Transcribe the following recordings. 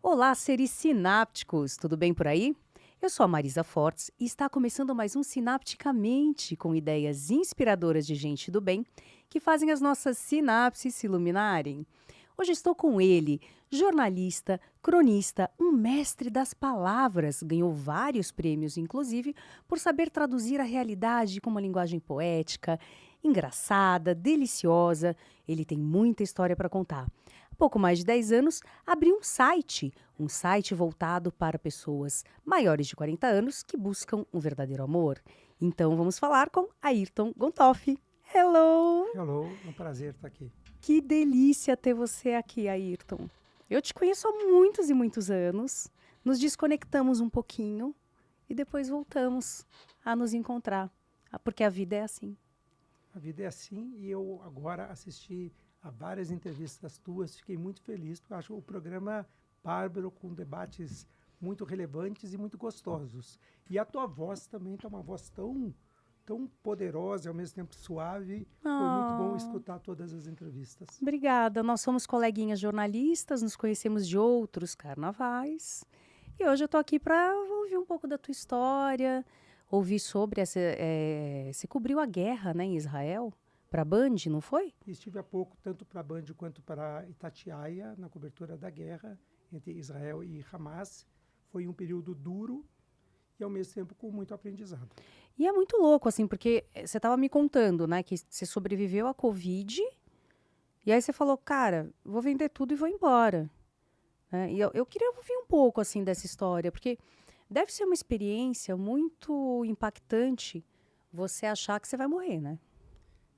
Olá, seres sinápticos, tudo bem por aí? Eu sou a Marisa Fortes e está começando mais um Sinapticamente, com ideias inspiradoras de gente do bem que fazem as nossas sinapses se iluminarem. Hoje estou com ele, jornalista, cronista, um mestre das palavras, ganhou vários prêmios, inclusive, por saber traduzir a realidade com uma linguagem poética, engraçada, deliciosa. Ele tem muita história para contar. Há pouco mais de 10 anos, abriu um site voltado para pessoas maiores de 40 anos que buscam um verdadeiro amor. Então vamos falar com Ayrton Gontoff. Hello! Hello, é um prazer estar aqui. Que delícia ter você aqui, Ayrton. Eu te conheço há muitos e muitos anos. Nos desconectamos um pouquinho e depois voltamos a nos encontrar. Porque a vida é assim. A vida é assim e eu agora assisti a várias entrevistas tuas, fiquei muito feliz, porque eu acho o programa bárbaro, com debates muito relevantes e muito gostosos. E a tua voz também está uma voz tão poderosa e ao mesmo tempo suave. Foi muito bom Ah, escutar todas as entrevistas. obrigada. Nós somos coleguinhas jornalistas, nos conhecemos de outros carnavais. E hoje eu estou aqui para ouvir um pouco da tua história, ouvir sobre essa. Você cobriu a guerra, né, em Israel, para a Band, não foi? Estive há pouco, tanto para a Band quanto para Itatiaia, na cobertura da guerra entre Israel e Hamas. Foi um período duro e, ao mesmo tempo, com muito aprendizado. E é muito louco, assim, porque você estava me contando, né, que você sobreviveu à Covid, e aí você falou, cara, vou vender tudo e vou embora. Né? E eu queria ouvir um pouco, assim, dessa história, porque deve ser uma experiência muito impactante você achar que você vai morrer, né?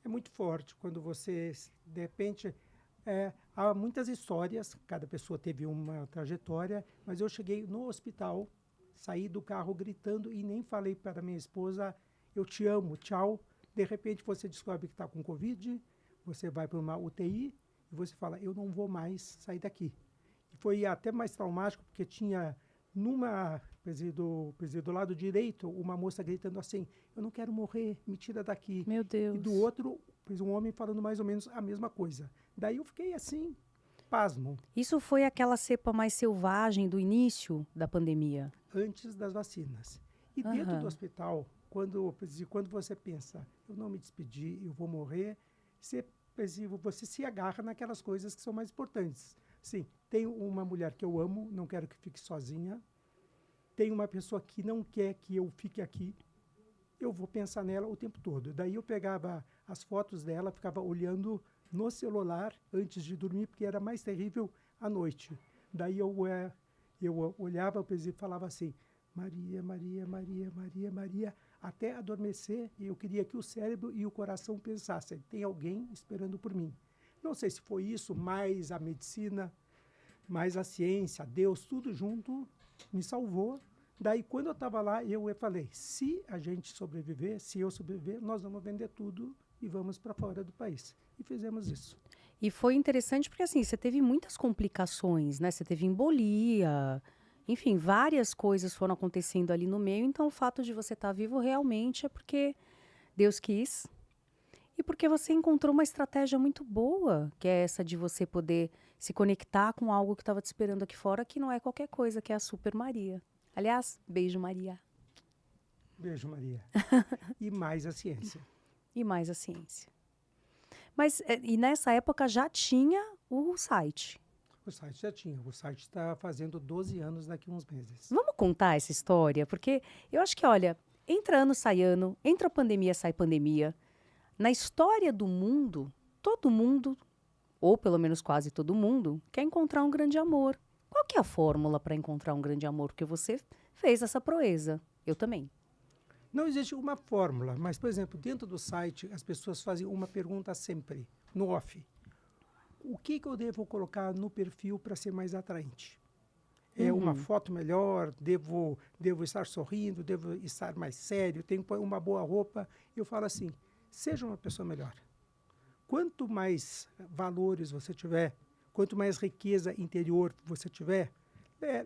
É muito forte quando você, de repente, há muitas histórias, cada pessoa teve uma trajetória, mas eu cheguei no hospital, saí do carro gritando e nem falei para minha esposa, eu te amo, tchau. De repente você descobre que está com Covid, você vai para uma UTI e você fala, eu não vou mais sair daqui. E foi até mais traumático, porque tinha numa, do lado direito, uma moça gritando assim, eu não quero morrer, me tira daqui. Meu E do Deus. outro, um homem falando mais ou menos a mesma coisa. Daí eu fiquei assim, pasmo, Isso foi aquela cepa mais selvagem do início da pandemia. antes das vacinas. E dentro do Aham. hospital, quando você pensa, eu não me despedi, eu vou morrer, você, você se agarra naquelas coisas que são mais importantes. Sim, tenho uma mulher que eu amo, não quero que fique sozinha. Tenho uma pessoa que não quer que eu fique aqui. Eu vou pensar nela o tempo todo. Daí eu pegava as fotos dela, ficava olhando no celular antes de dormir, porque era mais terrível à noite. Daí eu olhava e falava assim, Maria, Maria, Maria, Maria, Maria, até adormecer, e eu queria que o cérebro e o coração pensassem, tem alguém esperando por mim. Não sei se foi isso, mais a medicina, mais a ciência, Deus, tudo junto, me salvou. Daí, quando eu estava lá, eu falei, se a gente sobreviver, se eu sobreviver, nós vamos vender tudo e vamos para fora do país. E fizemos isso. E foi interessante porque, assim, você teve muitas complicações, né? Você teve embolia, enfim, várias coisas foram acontecendo ali no meio. Então, o fato de você estar vivo realmente é porque Deus quis e porque você encontrou uma estratégia muito boa, que é essa de você poder se conectar com algo que estava te esperando aqui fora, que não é qualquer coisa, que é a Super Maria. Aliás, beijo, Maria. Beijo, Maria. E mais a ciência. E mais a ciência. Mas, e nessa época já tinha o site. O site já tinha. O site está fazendo 12 anos daqui a uns meses. Vamos contar essa história? Porque eu acho que, olha, entra ano, sai ano, entra pandemia, sai pandemia. Na história do mundo, todo mundo, ou pelo menos quase todo mundo, quer encontrar um grande amor. Qual que é a fórmula para encontrar um grande amor? Porque você fez essa proeza. Eu também. Não existe uma fórmula, mas, por exemplo, dentro do site, as pessoas fazem uma pergunta sempre, no off. O que eu devo colocar no perfil para ser mais atraente? É uma Uhum. foto melhor? Devo estar sorrindo? Devo estar mais sério? Tenho que pôr uma boa roupa? Eu falo assim, seja uma pessoa melhor. Quanto mais valores você tiver, quanto mais riqueza interior você tiver,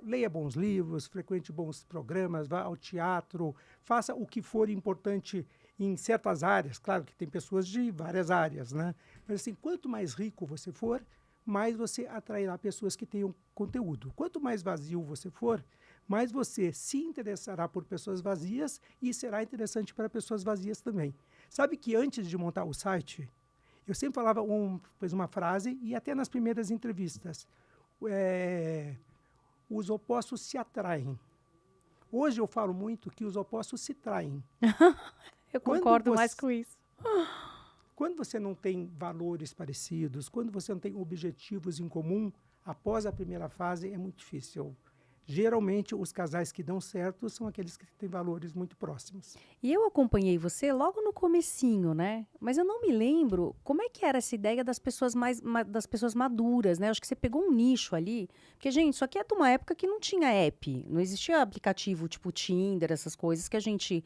leia bons livros, frequente bons programas, vá ao teatro, faça o que for importante em certas áreas. Claro que tem pessoas de várias áreas, né? Mas assim, quanto mais rico você for, mais você atrairá pessoas que tenham conteúdo. Quanto mais vazio você for, mais você se interessará por pessoas vazias e será interessante para pessoas vazias também. Sabe que antes de montar o site, eu sempre falava uma frase, e até nas primeiras entrevistas, os opostos se atraem. Hoje eu falo muito que os opostos se traem. Eu Quando concordo você- mais com isso. Quando você não tem valores parecidos, quando você não tem objetivos em comum, após a primeira fase é muito difícil. Geralmente, os casais que dão certo são aqueles que têm valores muito próximos. E eu acompanhei você logo no comecinho, né? Mas eu não me lembro como é que era essa ideia das pessoas das pessoas maduras, né? Acho que você pegou um nicho ali, porque gente, isso aqui é de uma época que não tinha app, não existia aplicativo tipo Tinder, essas coisas que a gente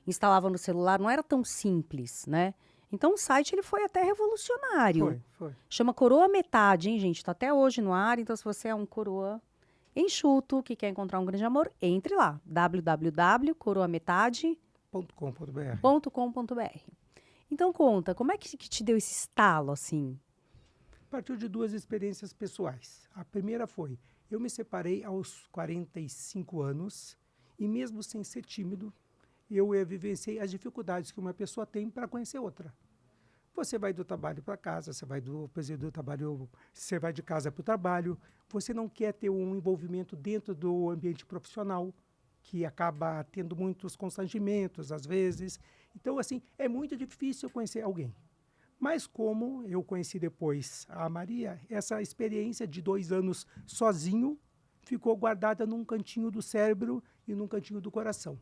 instalava no celular, não era tão simples, né? Então o site ele foi até revolucionário. Foi. Chama Coroa Metade, hein, gente? Tá até hoje no ar, então se você é um coroa enxuto que quer encontrar um grande amor, entre lá, www.coroametade.com.br. .com.br. Então conta, como é que te deu esse estalo assim? Partiu de duas experiências pessoais. A primeira foi, eu me separei aos 45 anos e mesmo sem ser tímido, eu vivenciei as dificuldades que uma pessoa tem para conhecer outra. Você vai do trabalho para casa, você vai você vai de casa para o trabalho, você não quer ter um envolvimento dentro do ambiente profissional, que acaba tendo muitos constrangimentos, às vezes. Então, assim, é muito difícil conhecer alguém. Mas como eu conheci depois a Maria, essa experiência de 2 anos sozinho ficou guardada num cantinho do cérebro e num cantinho do coração.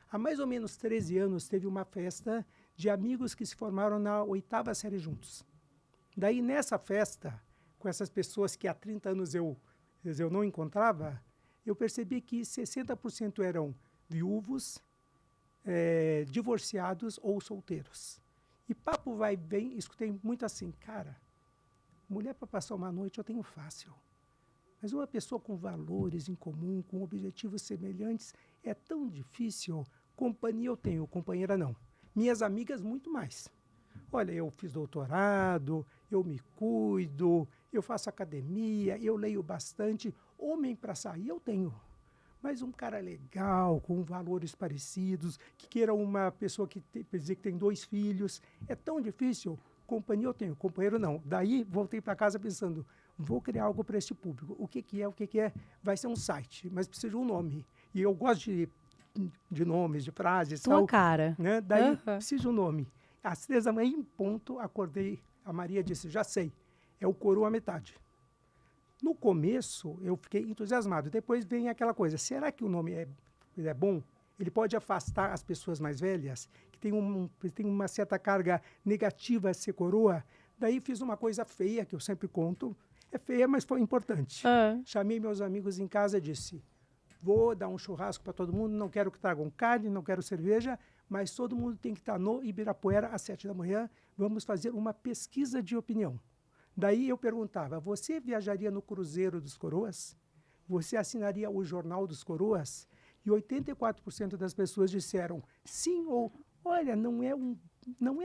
Há mais ou menos 13 anos teve uma festa de amigos que se formaram na 8ª série juntos. Daí, nessa festa, com essas pessoas que há 30 anos eu não encontrava, eu percebi que 60% eram viúvos, divorciados ou solteiros. E papo vai bem, escutei muito assim, cara, mulher para passar uma noite eu tenho fácil. Mas uma pessoa com valores em comum, com objetivos semelhantes, é tão difícil. Companhia eu tenho, companheira não. Minhas amigas, muito mais. Olha, eu fiz doutorado, eu me cuido, eu faço academia, eu leio bastante. Homem para sair eu tenho. Mas um cara legal, com valores parecidos, que queira uma pessoa que dizer que tem 2 filhos, é tão difícil. Companhia eu tenho, companheiro não. Daí voltei para casa pensando, vou criar algo para este público. O que é? Vai ser um site, mas precisa de um nome. E eu gosto de nomes, de frases. Tua tal, cara. né? Daí Aham. precisa de um nome. Às 3 da manhã, em ponto, acordei. A Maria disse, já sei, é o Coroa Metade. No começo, eu fiquei entusiasmado. Depois vem aquela coisa, será que o nome é bom? Ele pode afastar as pessoas mais velhas, que tem uma certa carga negativa a ser coroa. Daí fiz uma coisa feia, que eu sempre conto. É feia, mas foi importante. Chamei meus amigos em casa e disse, vou dar um churrasco para todo mundo, não quero que tragam carne, não quero cerveja, mas todo mundo tem que estar no Ibirapuera às 7 da manhã. Vamos fazer uma pesquisa de opinião. Daí eu perguntava, você viajaria no Cruzeiro dos Coroas? Você assinaria o Jornal dos Coroas? E 84% das pessoas disseram sim ou, olha, não é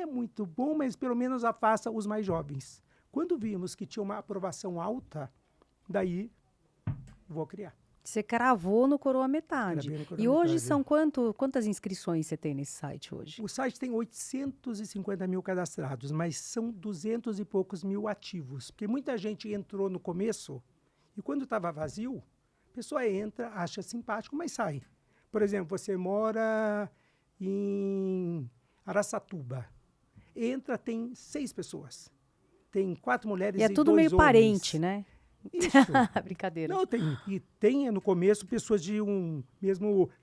muito bom, mas pelo menos afasta os mais jovens. Quando vimos que tinha uma aprovação alta, daí vou criar. Você cravou no Coroa Metade. Cravei no Coroa E hoje Metade. são quantas inscrições você tem nesse site hoje? O site tem 850 mil cadastrados, mas são 200 e poucos mil ativos. Porque muita gente entrou no começo e quando estava vazio, a pessoa entra, acha simpático, mas sai. Por exemplo, você mora em Araçatuba. Entra, tem 6 pessoas. Tem 4 mulheres E e é 2 tudo meio homens. parente, né? Isso. Brincadeira. Não, tem no começo pessoas de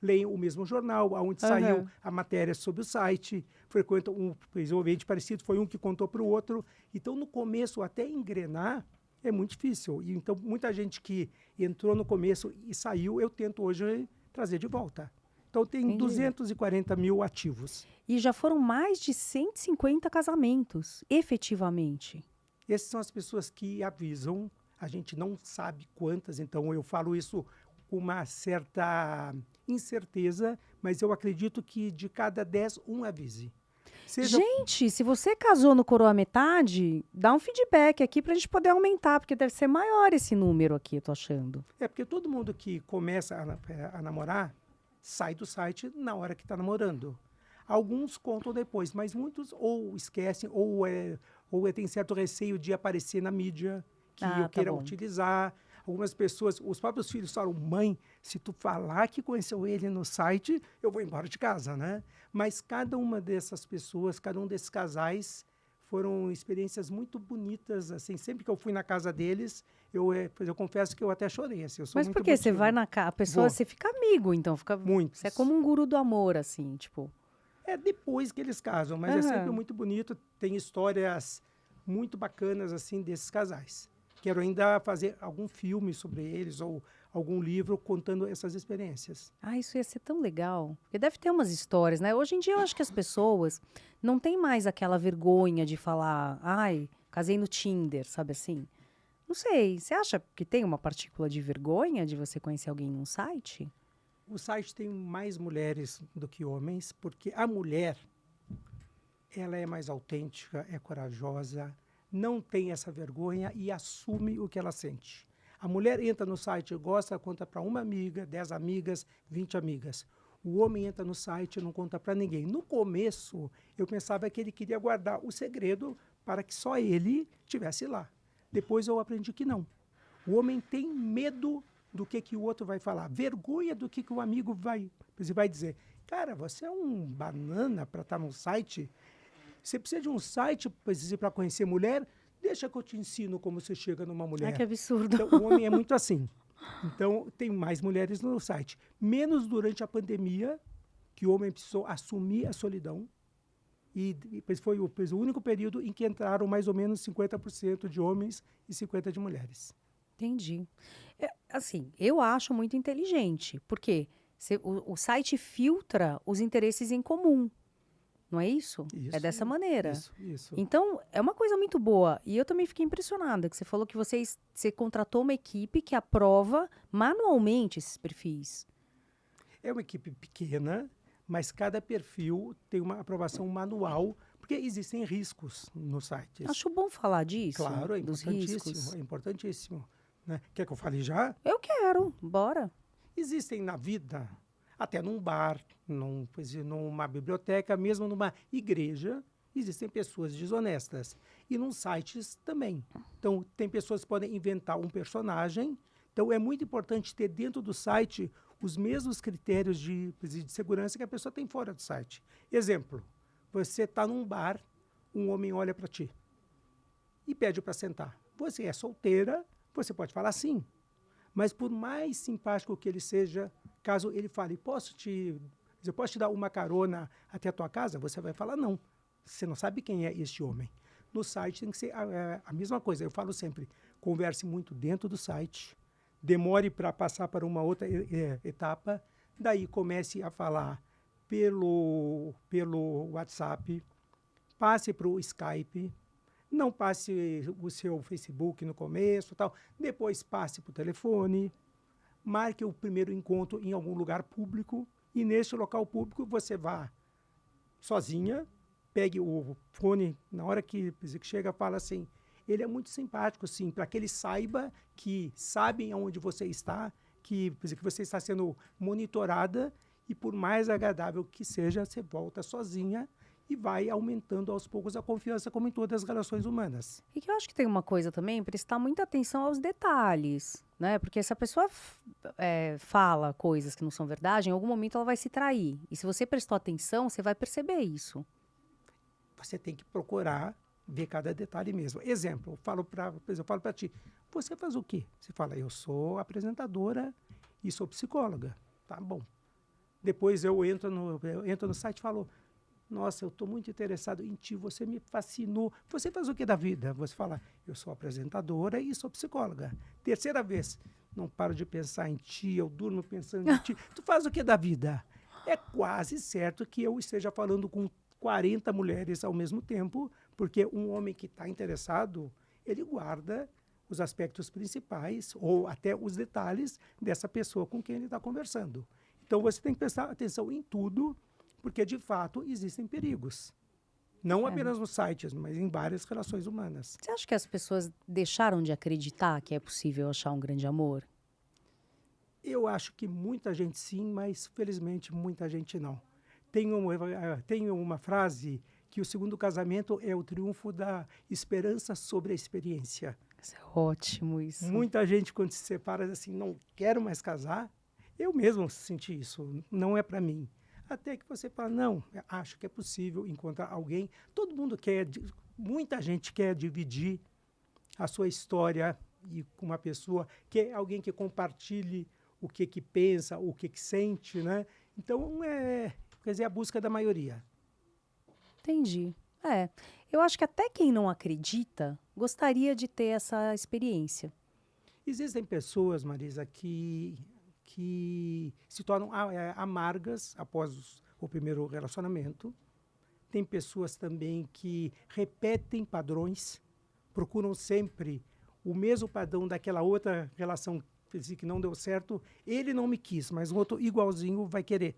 leem o mesmo jornal, onde saiu a matéria sobre o site, frequentam um ambiente parecido, foi um que contou para o outro. Então, no começo, até engrenar, é muito difícil. E, então, muita gente que entrou no começo e saiu, eu tento hoje trazer de volta. Então, tem Entendi. 240 mil ativos. E já foram mais de 150 casamentos, efetivamente. Essas são as pessoas que avisam. A gente não sabe quantas, então eu falo isso com uma certa incerteza, mas eu acredito que de cada 10, um avise. Seja Gente, se você casou no coroa metade, dá um feedback aqui pra gente poder aumentar, porque deve ser maior esse número aqui, eu tô achando. É porque todo mundo que começa a namorar sai do site na hora que está namorando. Alguns contam depois, mas muitos ou esquecem ou tem certo receio de aparecer na mídia que Ah, eu tá queira bom. utilizar. Algumas pessoas, os próprios filhos falam, mãe, se tu falar que conheceu ele no site, eu vou embora de casa, né? Mas cada uma dessas pessoas, cada um desses casais, foram experiências muito bonitas, assim, sempre que eu fui na casa deles, eu confesso que eu até chorei, assim, eu sou Mas por muito quê? Você vai emotivo. na a pessoa, Vou, você fica amigo, então você é muitos. como um guru do amor, assim, tipo. É depois que eles casam, mas é sempre Aham. muito bonito, tem histórias muito bacanas, assim, desses casais. Quero ainda fazer algum filme sobre eles ou algum livro contando essas experiências. Ah, isso ia ser tão legal. Porque deve ter umas histórias, né? Hoje em dia eu acho que as pessoas não têm mais aquela vergonha de falar, ai, casei no Tinder, sabe assim? Não sei, você acha que tem uma partícula de vergonha de você conhecer alguém num site? O site tem mais mulheres do que homens, porque a mulher, ela é mais autêntica, é corajosa, não tem essa vergonha e assume o que ela sente. A mulher entra no site, gosta, conta para uma amiga, 10 amigas, 20 amigas. O homem entra no site e não conta para ninguém. No começo, eu pensava que ele queria guardar o segredo para que só ele tivesse lá. Depois eu aprendi que não. O homem tem medo do que o outro vai falar, vergonha do que o amigo vai dizer. Cara, você é um banana para estar no site? Você precisa de um site para conhecer mulher? Deixa que eu te ensino como você chega numa Ai, que mulher. absurdo. Então, o homem é muito assim. Então, tem mais mulheres no site. Menos durante a pandemia, que o homem precisou assumir a solidão. E foi o único período em que entraram mais ou menos 50% de homens e 50% de mulheres. Entendi. Assim, eu acho muito inteligente, porque o site filtra os interesses em comum, não é isso? É Isso, dessa maneira. isso. Então, é uma coisa muito boa. E eu também fiquei impressionada que você falou que você contratou uma equipe que aprova manualmente esses perfis. É uma equipe pequena, mas cada perfil tem uma aprovação manual, porque existem riscos no site. Acho bom falar disso, Claro, é dos importantíssimo, riscos. é importantíssimo. Né? Quer que eu fale já? Eu quero, bora. Existem na vida, até num bar, numa biblioteca, mesmo numa igreja, existem pessoas desonestas. E nos sites também. Então, tem pessoas que podem inventar um personagem. Então, é muito importante ter dentro do site os mesmos critérios de segurança que a pessoa tem fora do site. Exemplo, você está num bar, um homem olha para ti e pede para sentar. Você é solteira, você pode falar sim. Mas por mais simpático que ele seja, caso ele fale, eu posso te dar uma carona até a tua casa? Você vai falar não. Você não sabe quem é este homem. No site tem que ser a mesma coisa. Eu falo sempre, converse muito dentro do site, demore para passar para uma outra etapa, daí comece a falar pelo WhatsApp, passe para o Skype, não passe o seu Facebook no começo, tal. Depois passe para o telefone, marque o primeiro encontro em algum lugar público e nesse local público você vá sozinha, pegue o fone, na hora que chega, fala assim, ele é muito simpático, sim, para que ele saiba que sabem aonde você está, que você está sendo monitorada e por mais agradável que seja, você volta sozinha e vai aumentando aos poucos a confiança, como em todas as relações humanas. E que eu acho que tem uma coisa também, prestar muita atenção aos detalhes, né? Porque se a pessoa fala coisas que não são verdade, em algum momento ela vai se trair. E se você prestou atenção, você vai perceber isso. Você tem que procurar ver cada detalhe mesmo. Exemplo, eu falo para ti, você faz o quê? Você fala, eu sou apresentadora e sou psicóloga. Tá bom. Depois eu entro no site e falo, nossa, eu estou muito interessado em ti, você me fascinou. Você faz o que da vida? Você fala, eu sou apresentadora e sou psicóloga. Terceira vez, não paro de pensar em ti, eu durmo pensando em ti. Tu faz o que da vida? É quase certo que eu esteja falando com 40 mulheres ao mesmo tempo, porque um homem que está interessado, ele guarda os aspectos principais ou até os detalhes dessa pessoa com quem ele está conversando. Então, você tem que prestar atenção em tudo, porque, de fato, existem perigos. Não É. apenas nos sites, mas em várias relações humanas. Você acha que as pessoas deixaram de acreditar que é possível achar um grande amor? Eu acho que muita gente sim, mas felizmente muita gente não. Tem uma frase que o segundo casamento é o triunfo da esperança sobre a experiência. Isso é ótimo, isso. Muita gente, quando se separa, diz assim, não quero mais casar. Eu mesmo senti isso, não é para mim. Até que você fala, não, acho que é possível encontrar alguém. Todo mundo quer, muita gente quer dividir a sua história e com uma pessoa, quer alguém que compartilhe o que pensa, o que sente, né? Então, quer dizer, a busca da maioria. Entendi. É, eu acho que até quem não acredita gostaria de ter essa experiência. Existem pessoas, Marisa, que se tornam amargas após o primeiro relacionamento. Tem pessoas também que repetem padrões, procuram sempre o mesmo padrão daquela outra relação que não deu certo. Ele não me quis, mas um outro igualzinho vai querer.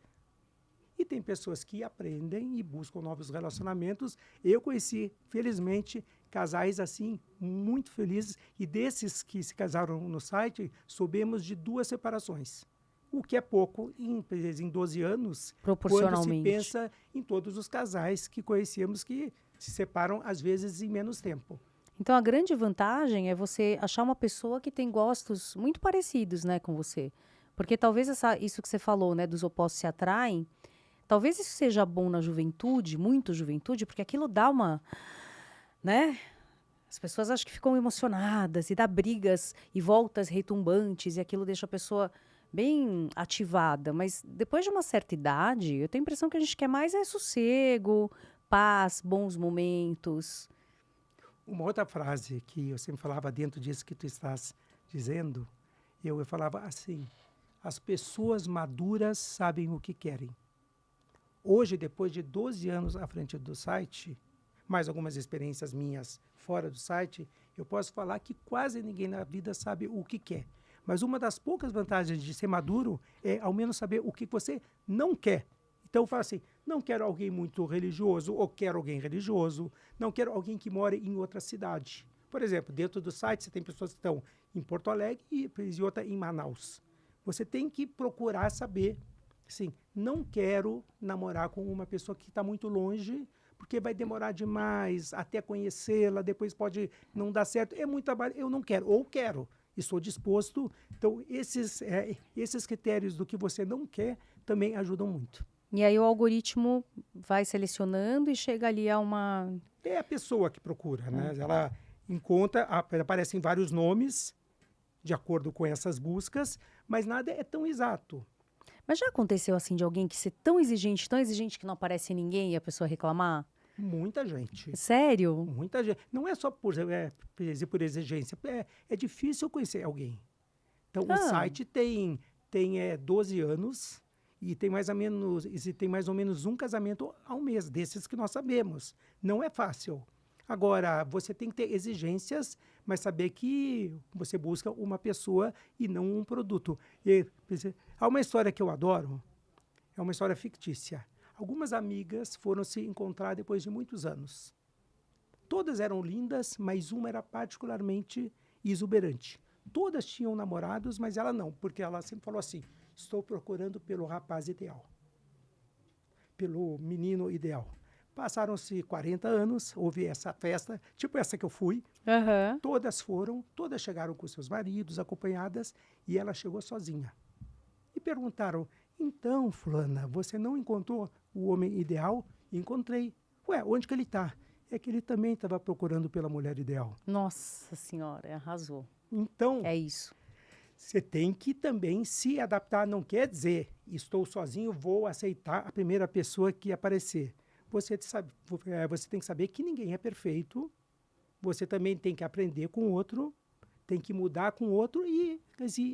E tem pessoas que aprendem e buscam novos relacionamentos. Eu conheci, felizmente, casais assim, muito felizes. E desses que se casaram no site, soubemos de 2 separações. O que é pouco em 12 anos, quando se Proporcionalmente. pensa em todos os casais que conhecíamos que se separam, às vezes, em menos tempo. Então, a grande vantagem é você achar uma pessoa que tem gostos muito parecidos, né, com você. Porque talvez isso que você falou, né, dos opostos se atraem, talvez isso seja bom na juventude, muito juventude, porque aquilo dá uma, né? As pessoas acho que ficam emocionadas e dá brigas e voltas retumbantes e aquilo deixa a pessoa bem ativada. Mas depois de uma certa idade, eu tenho a impressão que a gente quer mais é sossego, paz, bons momentos. Uma outra frase que eu sempre falava dentro disso que tu estás dizendo, eu falava assim, as pessoas maduras sabem o que querem. Hoje, depois de 12 anos à frente do site, mais algumas experiências minhas fora do site, eu posso falar que quase ninguém na vida sabe o que quer. Mas uma das poucas vantagens de ser maduro é ao menos saber o que você não quer. Então eu falo assim, não quero alguém muito religioso ou quero alguém religioso, não quero alguém que more em outra cidade. Por exemplo, dentro do site você tem pessoas que estão em Porto Alegre e outra em Manaus. Você tem que procurar saber, sim, não quero namorar com uma pessoa que está muito longe, porque vai demorar demais até conhecê-la, depois pode não dar certo, é muito trabalho, eu não quero, ou quero, estou disposto. Então, esses critérios do que você não quer também ajudam muito. E aí o algoritmo vai selecionando e chega ali a uma... É a pessoa que procura, né? Ela encontra, aparecem vários nomes de acordo com essas buscas, mas nada é tão exato. Mas já aconteceu assim de alguém que ser tão exigente que não aparece ninguém e a pessoa reclamar? Muita gente. Sério? Muita gente. Não é só por exigência. É difícil conhecer alguém. Então, o Ah, site tem 12 anos e tem mais ou menos um casamento ao mês, desses que nós sabemos. Não é fácil. Agora, você tem que ter exigências, mas saber que você busca uma pessoa e não um produto. Há uma história que eu adoro, é uma história fictícia. Algumas amigas foram se encontrar depois de muitos anos. Todas eram lindas, mas uma era particularmente exuberante. Todas tinham namorados, mas ela não, porque ela sempre falou assim, estou procurando pelo rapaz ideal, pelo menino ideal. Passaram-se 40 anos, houve essa festa, tipo essa que eu fui. aham. Todas chegaram com seus maridos, acompanhadas, e ela chegou sozinha. E perguntaram, então, fulana, você não encontrou o homem ideal? Encontrei. Ué, onde que ele está? É que ele também estava procurando pela mulher ideal. Nossa senhora, arrasou. Então, É isso. você tem que também se adaptar. Não quer dizer, estou sozinho, vou aceitar a primeira pessoa que aparecer. Você tem que saber que ninguém é perfeito. Você também tem que aprender com o outro, tem que mudar com o outro e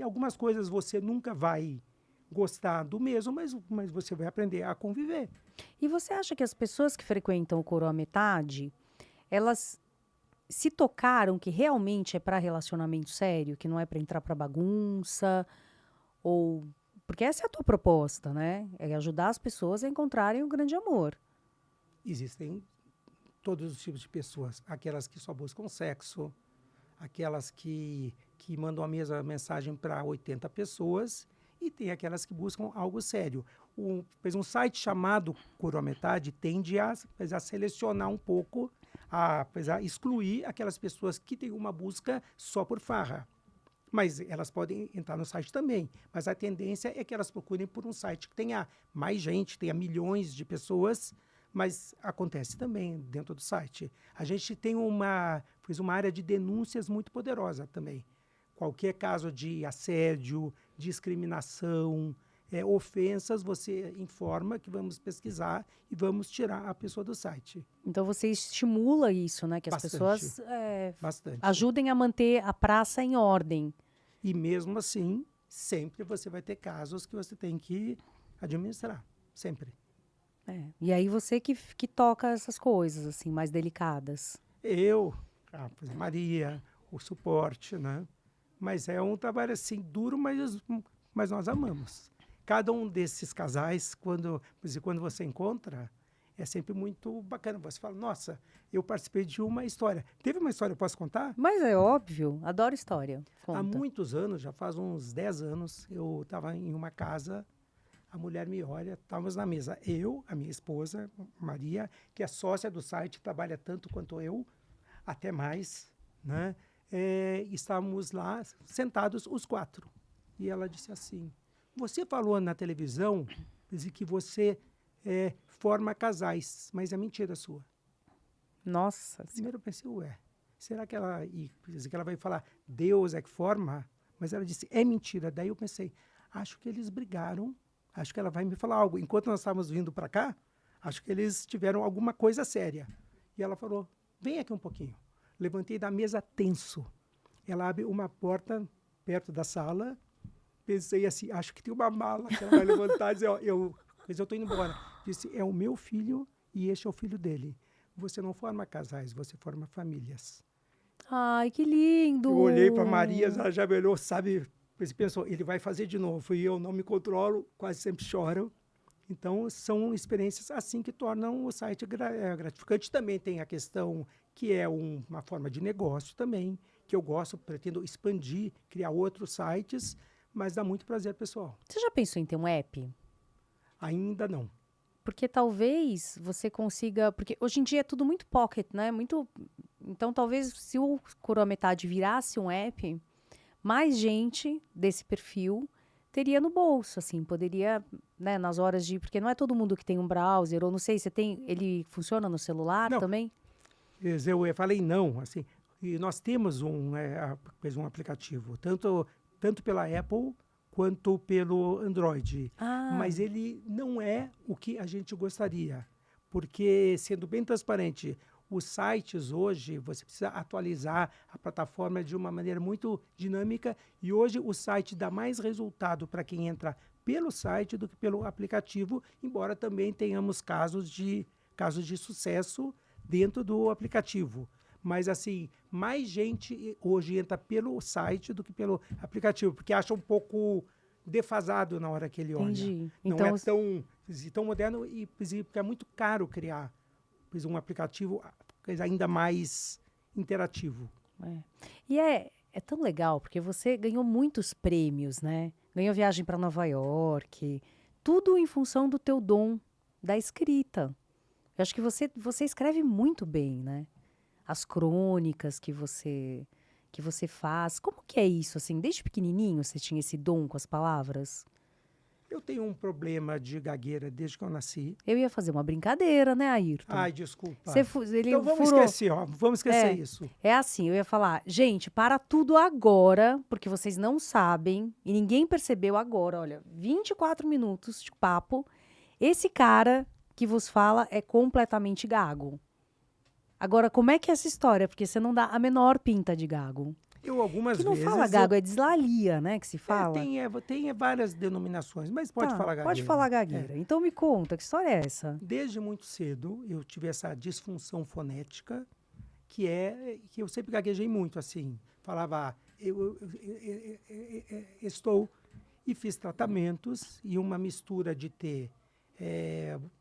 algumas coisas você nunca vai gostar do mesmo, mas você vai aprender a conviver. E você acha que as pessoas que frequentam o Coroa Metade, elas se tocaram que realmente é para relacionamento sério, que não é para entrar para bagunça, ou porque essa é a tua proposta, né? É ajudar as pessoas a encontrarem o grande amor. Existem todos os tipos de pessoas. Aquelas que só buscam sexo, aquelas que mandam a mesma mensagem para 80 pessoas e tem aquelas que buscam algo sério. Um site chamado Coroametade tende a selecionar um pouco, a excluir aquelas pessoas que têm uma busca só por farra. Mas elas podem entrar no site também. Mas a tendência é que elas procurem por um site que tenha mais gente, tenha milhões de pessoas, mas acontece também dentro do site. A gente tem fez uma área de denúncias muito poderosa também. Qualquer caso de assédio, discriminação, ofensas, você informa que vamos pesquisar e vamos tirar a pessoa do site. Então você estimula isso, né? Que as pessoas Bastante. ajudem a manter a praça em ordem. E mesmo assim, sempre você vai ter casos que você tem que administrar. Sempre. E aí você que toca essas coisas, assim, mais delicadas. A Maria, o suporte, né? Mas é um trabalho assim duro, mas nós amamos. Cada um desses casais, quando você encontra, é sempre muito bacana. Você fala, nossa, eu participei de uma história. Teve uma história, eu posso contar? Mas é óbvio, adoro história. Conta. Há muitos anos, já faz uns 10 anos, eu estava em uma casa, a mulher me olha, estávamos na mesa. Eu, a minha esposa, Maria, que é sócia do site, trabalha tanto quanto eu, até mais, né? Estávamos lá sentados os 4. E ela disse assim, você falou na televisão que você forma casais, mas é mentira sua. Nossa. Primeiro eu pensei, será que que ela vai falar, Deus é que forma? Mas ela disse, é mentira. Daí eu pensei, acho que eles brigaram, acho que ela vai me falar algo. Enquanto nós estávamos vindo para cá, acho que eles tiveram alguma coisa séria. E ela falou, vem aqui um pouquinho. Levantei da mesa tenso. Ela abre uma porta perto da sala. Pensei assim, acho que tem uma mala que ela vai levantar e dizer, eu estou indo embora. Disse, é o meu filho e este é o filho dele. Você não forma casais, você forma famílias. Ai, que lindo! Eu olhei para Maria, ela já me olhou, sabe? Você pensou, ele vai fazer de novo. E eu não me controlo, quase sempre choro. Então, são experiências assim que tornam o site gratificante. Também tem a questão que é uma forma de negócio também, que eu gosto, pretendo expandir, criar outros sites, mas dá muito prazer, pessoal. Você já pensou em ter um app? Ainda não. Porque talvez você consiga... Porque hoje em dia é tudo muito pocket, né? Então, talvez se o Coroametade virasse um app, mais gente desse perfil teria no bolso, assim, poderia, né, nas horas de... Porque não é todo mundo que tem um browser, ou não sei, ele funciona no celular Não. também? Eu falei não, assim, e nós temos um aplicativo, tanto pela Apple quanto pelo Android, mas ele não é o que a gente gostaria, porque, sendo bem transparente, os sites hoje, você precisa atualizar a plataforma de uma maneira muito dinâmica e hoje o site dá mais resultado para quem entra pelo site do que pelo aplicativo, embora também tenhamos casos de sucesso dentro do aplicativo. Mas, assim, mais gente hoje entra pelo site do que pelo aplicativo, porque acha um pouco defasado na hora que ele olha. Entendi. Não Então, é tão moderno e porque é muito caro criar um aplicativo ainda mais interativo. E é tão legal, porque você ganhou muitos prêmios, né? Ganhou viagem para Nova York, tudo em função do teu dom da escrita. Eu acho que você escreve muito bem, né? As crônicas que você faz. Como que é isso, assim? Desde pequenininho você tinha esse dom com as palavras? Eu tenho um problema de gagueira desde que eu nasci. Eu ia fazer uma brincadeira, né, Ayrton? Ai, desculpa. Então vamos esquecer isso. É assim, eu ia falar, gente, para tudo agora, porque vocês não sabem, e ninguém percebeu agora, olha, 24 minutos de papo, esse cara que vos fala é completamente gago. Agora, como é que é essa história? Porque você não dá a menor pinta de gago. Eu algumas que não vezes... fala gago, é deslalia, né, que se fala. Tem várias denominações, mas pode falar gagueira. Pode falar gagueira. Então me conta, que história é essa? Desde muito cedo eu tive essa disfunção fonética, que eu sempre gaguejei muito, assim. Falava, estou, e fiz tratamentos, e uma mistura de ter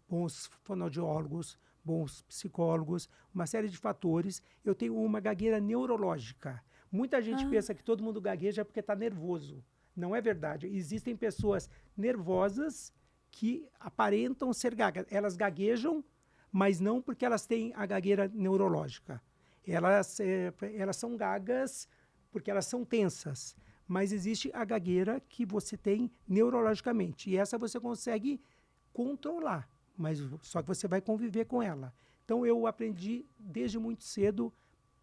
bons fonoaudiólogos, bons psicólogos, uma série de fatores. Eu tenho uma gagueira neurológica. Muita gente pensa que todo mundo gagueja porque está nervoso. Não é verdade. Existem pessoas nervosas que aparentam ser gagas. Elas gaguejam, mas não porque elas têm a gagueira neurológica. Elas são gagas porque elas são tensas. Mas existe a gagueira que você tem neurologicamente. E essa você consegue controlar, mas só que você vai conviver com ela. Então, eu aprendi desde muito cedo,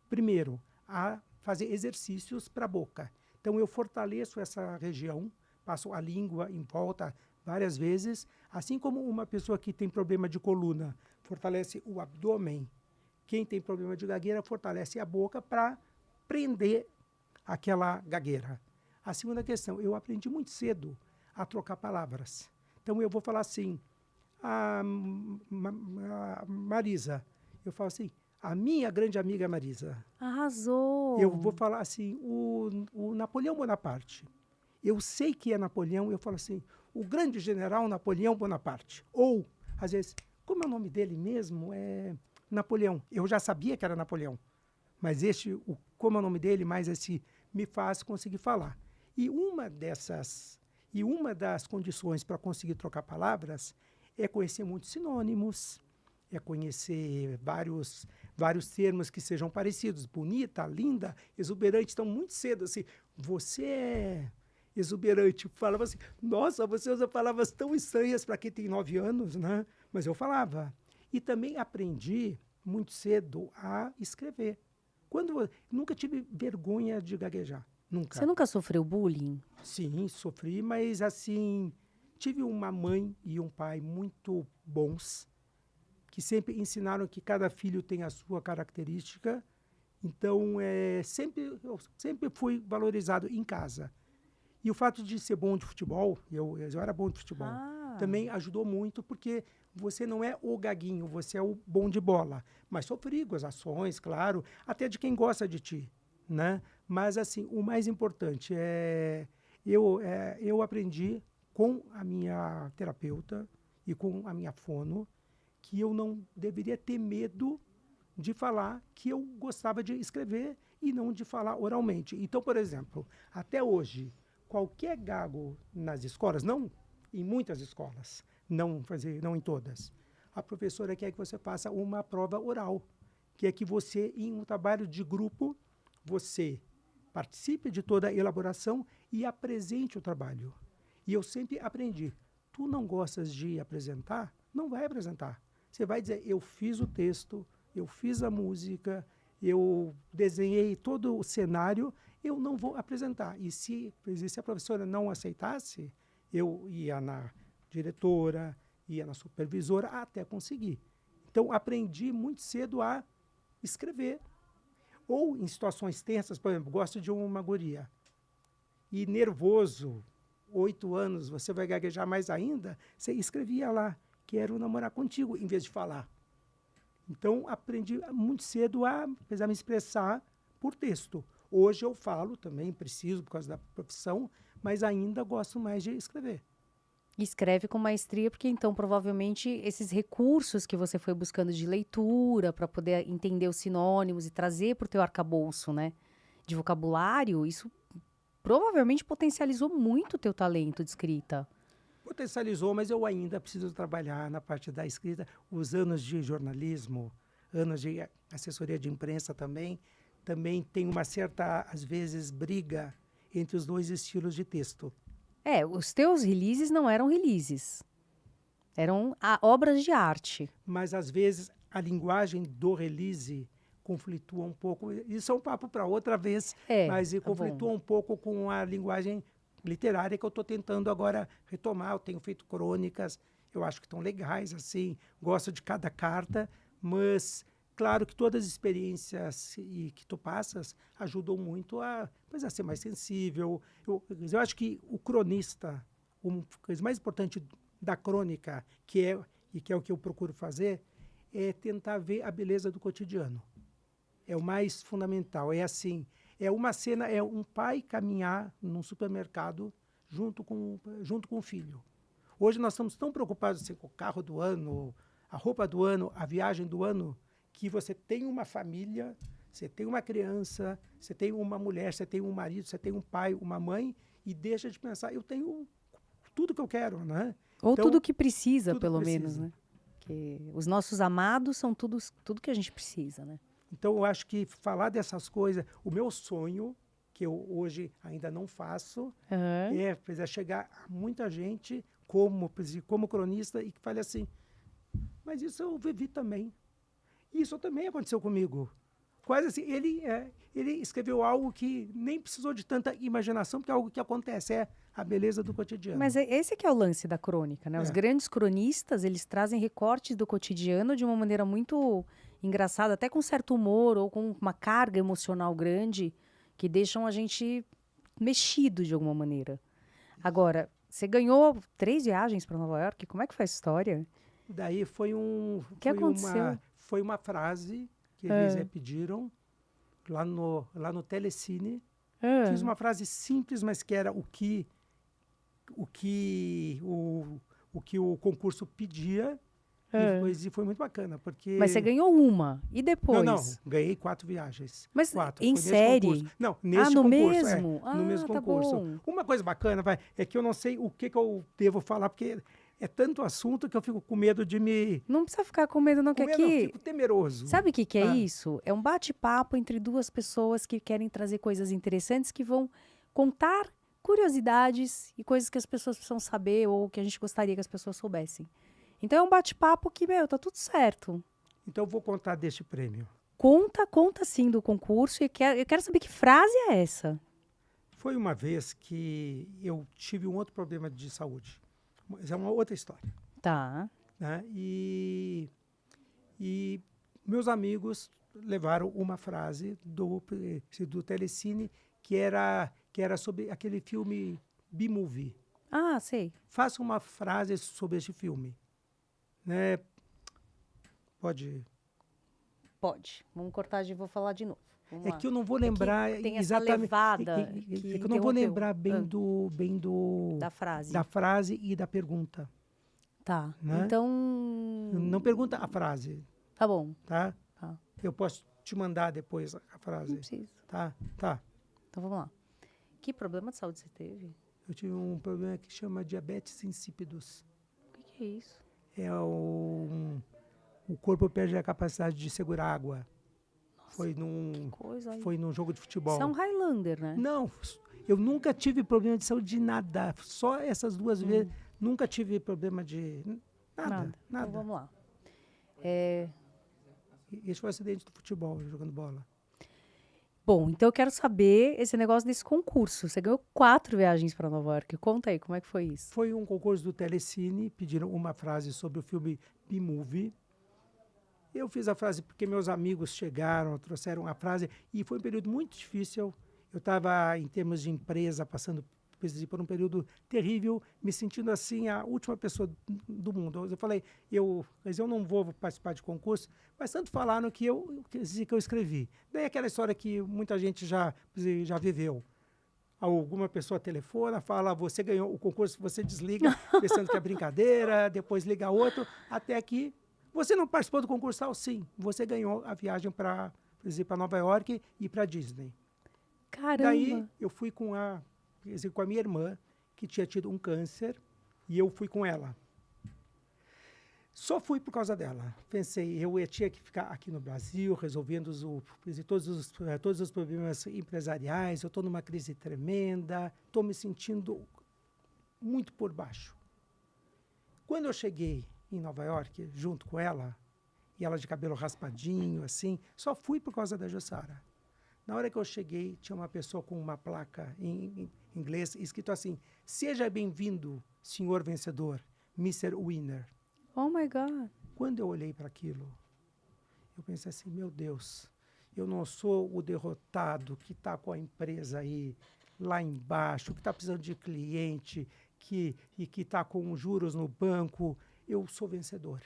primeiro, a fazer exercícios para a boca. Então, eu fortaleço essa região, passo a língua em volta várias vezes, assim como uma pessoa que tem problema de coluna fortalece o abdômen, quem tem problema de gagueira fortalece a boca para prender aquela gagueira. A segunda questão, eu aprendi muito cedo a trocar palavras. Então, eu vou falar assim, a Marisa, eu falo assim, a minha grande amiga Marisa. Arrasou! Eu vou falar assim, o Napoleão Bonaparte. Eu sei que é Napoleão, eu falo assim, o grande general Napoleão Bonaparte. Ou, às vezes, como é o nome dele mesmo? É Napoleão. Eu já sabia que era Napoleão. Mas como é o nome dele, mais esse me faz conseguir falar. E uma das condições para conseguir trocar palavras é conhecer muitos sinônimos, é conhecer vários termos que sejam parecidos. Bonita, linda, exuberante. Então, muito cedo, assim, você é exuberante. Falava assim, nossa, você usa palavras tão estranhas para quem tem 9 anos, né? Mas eu falava. E também aprendi muito cedo a escrever. Nunca tive vergonha de gaguejar. Nunca. Você nunca sofreu bullying? Sim, sofri, mas assim, tive uma mãe e um pai muito bons, que sempre ensinaram que cada filho tem a sua característica. Então, eu sempre fui valorizado em casa. E o fato de ser bom de futebol, eu era bom de futebol, também ajudou muito, porque você não é o gaguinho, você é o bom de bola. Mas sofri gozações, claro, até de quem gosta de ti, né? Mas, assim, o mais importante eu aprendi com a minha terapeuta e com a minha fono que eu não deveria ter medo de falar que eu gostava de escrever e não de falar oralmente. Então, por exemplo, até hoje, qualquer gago nas escolas, não em muitas escolas, não em todas, a professora quer que você faça uma prova oral, que é que você, em um trabalho de grupo, você participe de toda a elaboração e apresente o trabalho. E eu sempre aprendi, tu não gostas de apresentar? Não vai apresentar. Você vai dizer, eu fiz o texto, eu fiz a música, eu desenhei todo o cenário, eu não vou apresentar. E se a professora não aceitasse, eu ia na diretora, ia na supervisora, até conseguir. Então, aprendi muito cedo a escrever. Ou em situações tensas, por exemplo, gosto de uma guria. E nervoso, 8 anos, você vai gaguejar mais ainda, você escrevia lá, quero namorar contigo, em vez de falar. Então, aprendi muito cedo a me expressar por texto. Hoje eu falo também, preciso por causa da profissão, mas ainda gosto mais de escrever. Escreve com maestria, porque então provavelmente esses recursos que você foi buscando de leitura para poder entender os sinônimos e trazer para o teu arcabouço, né, de vocabulário, isso provavelmente potencializou muito o teu talento de escrita. Potencializou, mas eu ainda preciso trabalhar na parte da escrita. Os anos de jornalismo, anos de assessoria de imprensa também tem uma certa, às vezes, briga entre os dois estilos de texto. Os teus releases não eram releases. Eram obras de arte. Mas, às vezes, a linguagem do release conflitua um pouco. Isso é um papo para outra vez, mas conflitua um pouco com a linguagem literária que eu estou tentando agora retomar. Eu tenho feito crônicas, eu acho que estão legais, assim, gosto de cada carta, mas claro que todas as experiências que tu passas ajudam muito a ser mais sensível. Eu acho que o cronista, uma coisa mais importante da crônica, que é o que eu procuro fazer, é tentar ver a beleza do cotidiano. É o mais fundamental. É assim, é uma cena, é um pai caminhar num supermercado junto com o filho. Hoje nós estamos tão preocupados assim, com o carro do ano, a roupa do ano, a viagem do ano, que você tem uma família, você tem uma criança, você tem uma mulher, você tem um marido, você tem um pai, uma mãe, e deixa de pensar, eu tenho tudo que eu quero, né? Ou Então, tudo que precisa, tudo pelo precisa. menos, né? Que os nossos amados são tudo que a gente precisa, né? Então, eu acho que falar dessas coisas, o meu sonho, que eu hoje ainda não faço, Aham. é chegar a muita gente como cronista e que fale assim, mas isso eu vivi também. Isso também aconteceu comigo. Quase assim, ele escreveu algo que nem precisou de tanta imaginação, porque é algo que acontece, é a beleza do cotidiano. Mas esse que é o lance da crônica, né? Os É. grandes cronistas, eles trazem recortes do cotidiano de uma maneira muito engraçada, até com certo humor ou com uma carga emocional grande, que deixam a gente mexido de alguma maneira. Agora, você ganhou 3 viagens para Nova York? Como é que foi a história? Daí O que aconteceu? foi uma frase que eles Ah, pediram lá no Telecine. Fiz ah, uma frase simples, mas que era o concurso pedia. ah. E foi muito bacana, Mas você porque... ganhou uma. E Não, depois? ganhei 4 viagens. Mas 4, em foi nesse concurso. série? Não, Ah, neste no concurso, mesmo? no mesmo Ah, tá concurso. bom. Uma coisa bacana, é que eu não sei o que eu devo falar, porque é tanto assunto que eu fico com medo de me... Não precisa ficar com medo, não, que Com medo, não, aqui. fico temeroso. Sabe o que que é Ah, isso? É um bate-papo entre duas pessoas que querem trazer coisas interessantes que vão contar curiosidades e coisas que as pessoas precisam saber ou que a gente gostaria que as pessoas soubessem. Então é um bate-papo que, meu, tá tudo certo. então eu vou contar deste prêmio. Conta sim do concurso e eu quero saber que frase é essa. Foi uma vez que eu tive um outro problema de saúde. Mas é uma outra história. Tá. Né? E meus amigos levaram uma frase do Telecine que era sobre aquele filme B-Movie. Ah, sei. Faça uma frase sobre este filme. Né? Pode. Pode. Vamos cortar e vou falar de novo. Vamos É lá. que eu não vou É que lembrar tem essa exatamente. levada É que que eu não vou interrompeu. lembrar bem Da frase. da frase e da pergunta. Tá. Né? Então. Não pergunta a frase, Tá bom. tá? Tá. Eu posso te mandar depois a Não frase. precisa. Tá, tá. Então vamos lá. Que problema de saúde você teve? Eu tive um problema que chama diabetes insípidos. O que é isso? É o corpo perde a capacidade de segurar água. Foi num, Coisa aí. foi num jogo de futebol. Você é um Highlander, né? Não, eu nunca tive problema de saúde de nada. Só essas 2 vezes. Nunca tive problema de nada. Então vamos lá. Esse foi um acidente do futebol, jogando bola. Bom, então eu quero saber esse negócio desse concurso. Você ganhou 4 viagens para Nova York. Conta aí, como é que foi isso? Foi um concurso do Telecine, pediram uma frase sobre o filme B-Movie. Eu fiz a frase porque meus amigos chegaram, trouxeram a frase, e foi um período muito difícil. Eu estava, em termos de empresa, passando por um período terrível, me sentindo assim a última pessoa do mundo. Eu falei, mas eu não vou participar de concurso, mas tanto falaram que eu escrevi. Daí aquela história que muita gente já viveu. Alguma pessoa telefona, fala, você ganhou o concurso, você desliga, pensando que é brincadeira, depois liga outro, até que você não participou do concurso tal? Sim, você ganhou a viagem para Nova York e para Disney. Caramba! Daí eu fui com a minha irmã, que tinha tido um câncer, e eu fui com ela. Só fui por causa dela. Pensei, eu tinha que ficar aqui no Brasil, resolvendo todos os problemas empresariais, eu estou numa crise tremenda, estou me sentindo muito por baixo. Quando eu cheguei em Nova York, junto com ela, e ela de cabelo raspadinho, assim, só fui por causa da Jussara. Na hora que eu cheguei, tinha uma pessoa com uma placa em inglês, escrito assim, seja bem-vindo, senhor vencedor, Mr. Winner. Oh, my God! Quando eu olhei para aquilo, eu pensei assim, meu Deus, eu não sou o derrotado que está com a empresa aí, lá embaixo, que está precisando de cliente, que está com juros no banco, eu sou vencedor.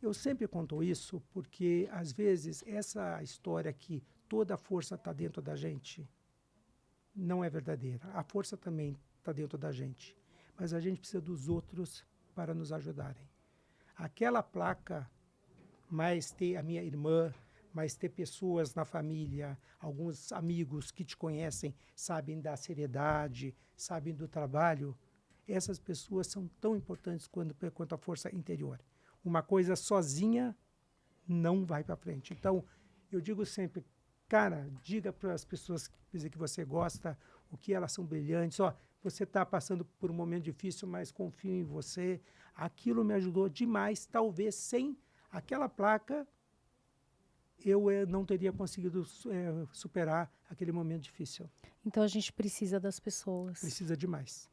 Eu sempre conto isso porque, às vezes, essa história que toda a força está dentro da gente não é verdadeira. A força também está dentro da gente, mas a gente precisa dos outros para nos ajudarem. aquela placa, mais ter a minha irmã, mais ter pessoas na família, alguns amigos que te conhecem, sabem da seriedade, sabem do trabalho, essas pessoas são tão importantes quanto a força interior. Uma coisa sozinha não vai para frente. Então, eu digo sempre, cara, diga para as pessoas que você gosta, o que elas são brilhantes. Ó, você está passando por um momento difícil, mas confio em você. Aquilo me ajudou demais. Talvez sem aquela placa, eu não teria conseguido superar aquele momento difícil. Então a gente precisa das pessoas. Precisa demais.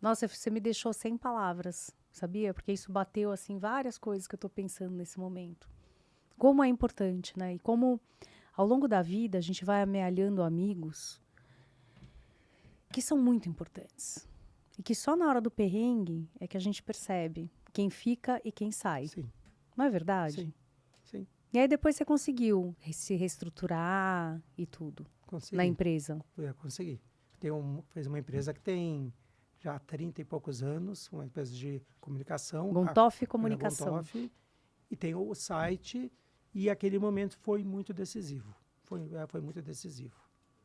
Nossa, você me deixou sem palavras, sabia? Porque isso bateu, assim, várias coisas que eu tô pensando nesse momento. Como é importante, né? E como, ao longo da vida, a gente vai amealhando amigos que são muito importantes. E que só na hora do perrengue é que a gente percebe quem fica e quem sai. Sim, Não é verdade? sim, sim. E aí depois você conseguiu se reestruturar e tudo Consegui. na empresa. Consegui. Fez uma empresa que tem já 30 e poucos anos, uma empresa de comunicação. Gontoff Comunicação. Gontoff, e tem o site, e aquele momento foi muito decisivo. Foi muito decisivo.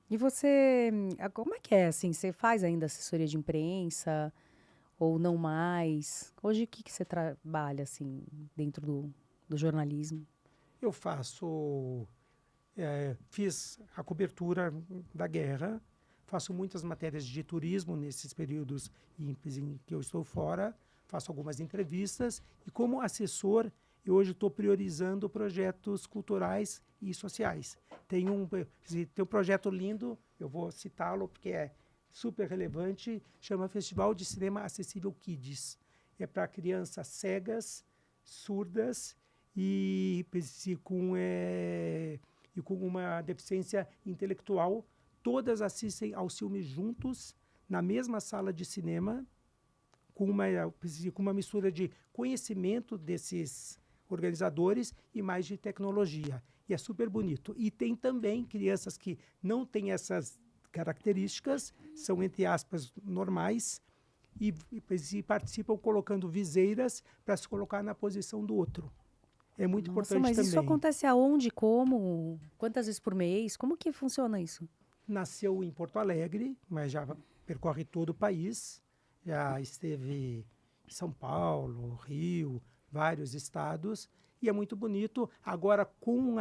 E você, como é que é, assim, você faz ainda assessoria de imprensa ou não mais? Hoje, o que que você trabalha, assim, dentro do jornalismo? Eu fiz a cobertura da guerra, faço muitas matérias de turismo nesses períodos em que eu estou fora, faço algumas entrevistas e como assessor eu hoje estou priorizando projetos culturais e sociais. Tem um projeto lindo, eu vou citá-lo porque é super relevante, chama Festival de Cinema Acessível Kids. É para crianças cegas, surdas e com uma deficiência intelectual. Todas assistem aos filmes juntos, na mesma sala de cinema, com uma mistura de conhecimento desses organizadores e mais de tecnologia. E é super bonito. E tem também crianças que não têm essas características, são, entre aspas, normais, e participam colocando viseiras para se colocar na posição do outro. É muito importante mas também. Isso acontece aonde, como, quantas vezes por mês? Como que funciona isso? Nasceu em Porto Alegre, mas já percorre todo o país. Já esteve em São Paulo, Rio, vários estados. E é muito bonito. Agora, com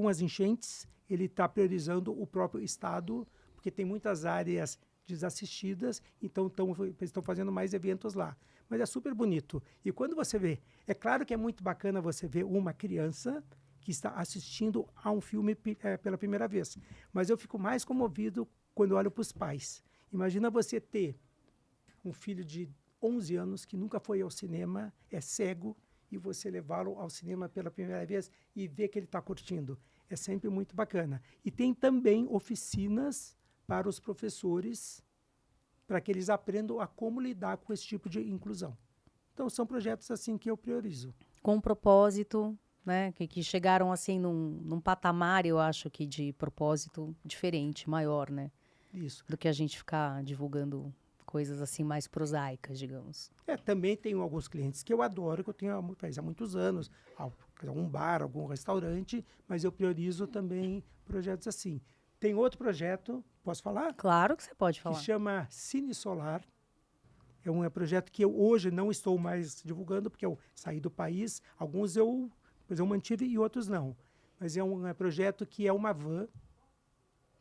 as enchentes, ele está priorizando o próprio estado, porque tem muitas áreas desassistidas, então estão fazendo mais eventos lá. Mas é super bonito. E quando você vê, é claro que é muito bacana você ver uma criança que está assistindo a um filme pela primeira vez. Mas eu fico mais comovido quando olho para os pais. Imagina você ter um filho de 11 anos que nunca foi ao cinema, é cego, e você levá-lo ao cinema pela primeira vez e ver que ele está curtindo. É sempre muito bacana. E tem também oficinas para os professores, para que eles aprendam a como lidar com esse tipo de inclusão. Então, são projetos assim que eu priorizo. Com um propósito, né? Que chegaram assim num patamar, eu acho que de propósito diferente, maior, né? Isso. Do que a gente ficar divulgando coisas assim mais prosaicas, digamos. Também tenho alguns clientes que eu adoro, que eu tenho há muitos anos, um bar, algum restaurante, mas eu priorizo também projetos assim. Tem outro projeto, posso falar? Claro que você pode falar. Que chama Cine Solar. É um projeto que eu hoje não estou mais divulgando, porque eu saí do país. Alguns eu mantive e outros não. Mas é um projeto que é uma van.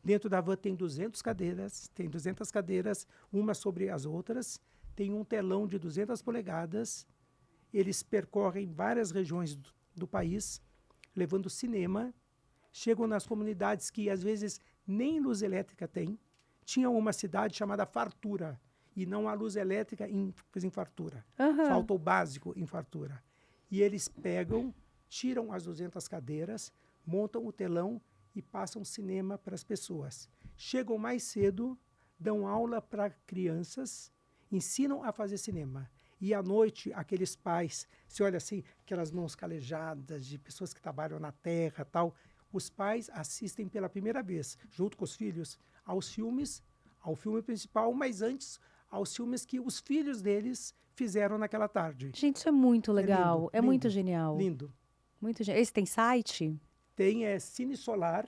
Dentro da van tem 200 cadeiras, uma sobre as outras. Tem um telão de 200 polegadas. Eles percorrem várias regiões do país, levando cinema. Chegam nas comunidades que, às vezes, nem luz elétrica tem. Tinha uma cidade chamada Fartura, e não há luz elétrica em Fartura. Uhum. Falta o básico em Fartura. E eles pegam, tiram as 200 cadeiras, montam o telão e passam cinema para as pessoas. Chegam mais cedo, dão aula para crianças, ensinam a fazer cinema. E à noite, aqueles pais, você olha assim, aquelas mãos calejadas de pessoas que trabalham na terra, tal. Os pais assistem pela primeira vez, junto com os filhos, ao filme principal, mas antes aos filmes que os filhos deles fizeram naquela tarde. Gente, isso é muito É legal. lindo, É muito lindo, genial. lindo. Muito genial. Esse tem site? Tem Cine Solar,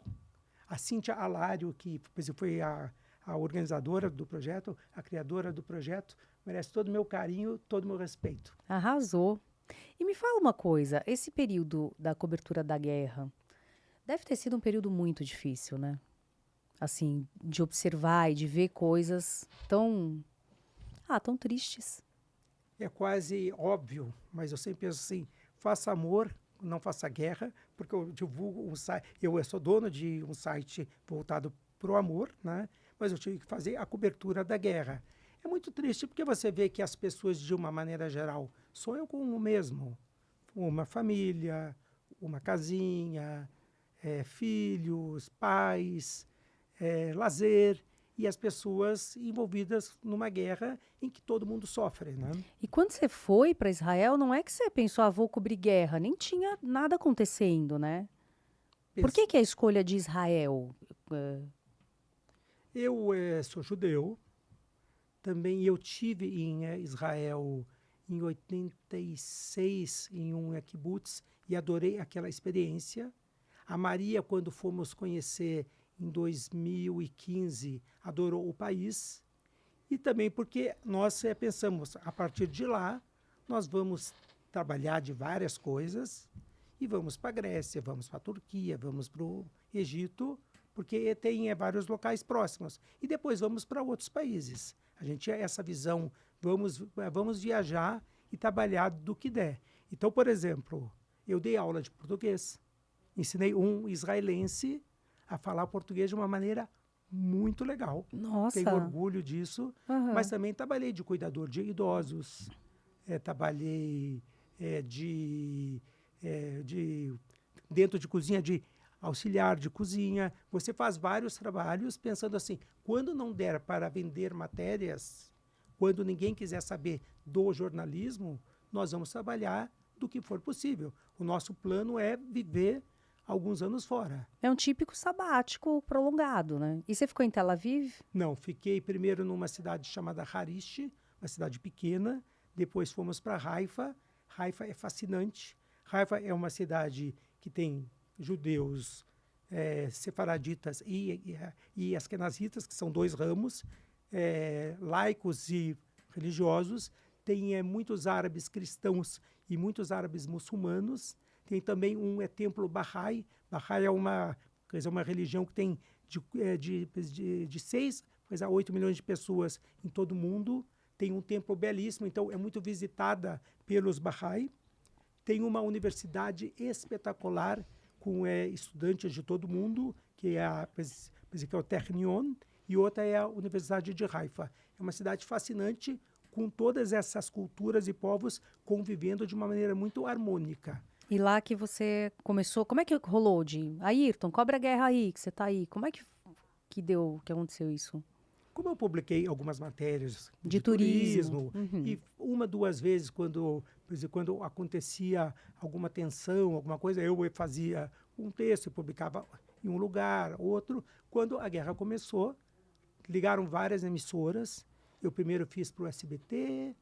a Cíntia Alário, que por exemplo, foi a organizadora do projeto, a criadora do projeto, merece todo o meu carinho, todo o meu respeito. Arrasou. E me fala uma coisa, esse período da cobertura da guerra deve ter sido um período muito difícil, né? Assim, de observar e de ver coisas tão tristes. É quase óbvio, mas eu sempre penso assim, faça amor, não faça guerra, porque eu divulgo um site, eu sou dono de um site voltado para o amor, né? Mas eu tive que fazer a cobertura da guerra. É muito triste porque você vê que as pessoas, de uma maneira geral, sonham com o mesmo. Uma família, uma casinha, filhos, pais, lazer, e as pessoas envolvidas numa guerra em que todo mundo sofre, né? E quando você foi para Israel, não é que você pensou, vou cobrir guerra, nem tinha nada acontecendo, né? Por que a escolha de Israel? Eh, Eu sou judeu, também eu tive em Israel em 86, em um kibbutz, e adorei aquela experiência. A Maria, quando fomos conhecer em 2015, adorou o país. E também porque nós pensamos, a partir de lá, nós vamos trabalhar de várias coisas e vamos para a Grécia, vamos para a Turquia, vamos para o Egito, porque tem vários locais próximos. E depois vamos para outros países. A gente tinha essa visão, vamos viajar e trabalhar do que der. Então, por exemplo, eu dei aula de português, ensinei um israelense a falar português de uma maneira muito legal. Nossa. Tenho orgulho disso, Aham. mas também trabalhei de cuidador de idosos, trabalhei dentro de cozinha, de auxiliar de cozinha. Você faz vários trabalhos pensando assim, quando não der para vender matérias, quando ninguém quiser saber do jornalismo, nós vamos trabalhar do que for possível. O nosso plano é viver alguns anos fora. É um típico sabático prolongado, né? E você ficou em Tel Aviv? Não, fiquei primeiro numa cidade chamada Harish, uma cidade pequena, depois fomos para Haifa. Haifa é fascinante. Haifa é uma cidade que tem judeus, sefaraditas e askenazitas, que são dois ramos, laicos e religiosos. Tem muitos árabes cristãos e muitos árabes muçulmanos. Tem também um templo Bahá'í. Bahá'í é uma religião que tem de 6 a 8 milhões de pessoas em todo o mundo. Tem um templo belíssimo, então é muito visitada pelos Bahá'í. Tem uma universidade espetacular com estudantes de todo o mundo, que é o Technion, e outra é a Universidade de Haifa. É uma cidade fascinante, com todas essas culturas e povos convivendo de uma maneira muito harmônica. E lá que você começou, como é que rolou de Ayrton, cobre a guerra aí, que você tá aí. Como é que que aconteceu isso? Como eu publiquei algumas matérias De turismo. e uma, duas vezes, quando acontecia alguma tensão, alguma coisa, eu fazia um texto e publicava em um lugar, outro. Quando a guerra começou, ligaram várias emissoras. Eu primeiro fiz para o SBT,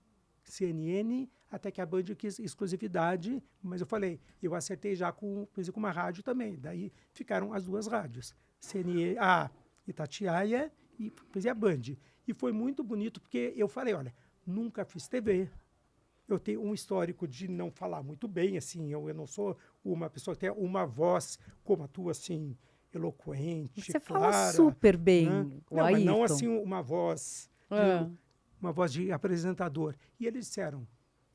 CNN, até que a Band quis exclusividade, mas eu falei, eu acertei já com uma rádio também. Daí ficaram as duas rádios, CNN, a Itatiaia e a Band. E foi muito bonito, porque eu falei, olha, nunca fiz TV, eu tenho um histórico de não falar muito bem, assim, eu não sou uma pessoa que tem uma voz como a tua, assim, eloquente, Você clara. fala super bem, Né? o Não, mas não Ayrton. assim uma voz de apresentador. E eles disseram,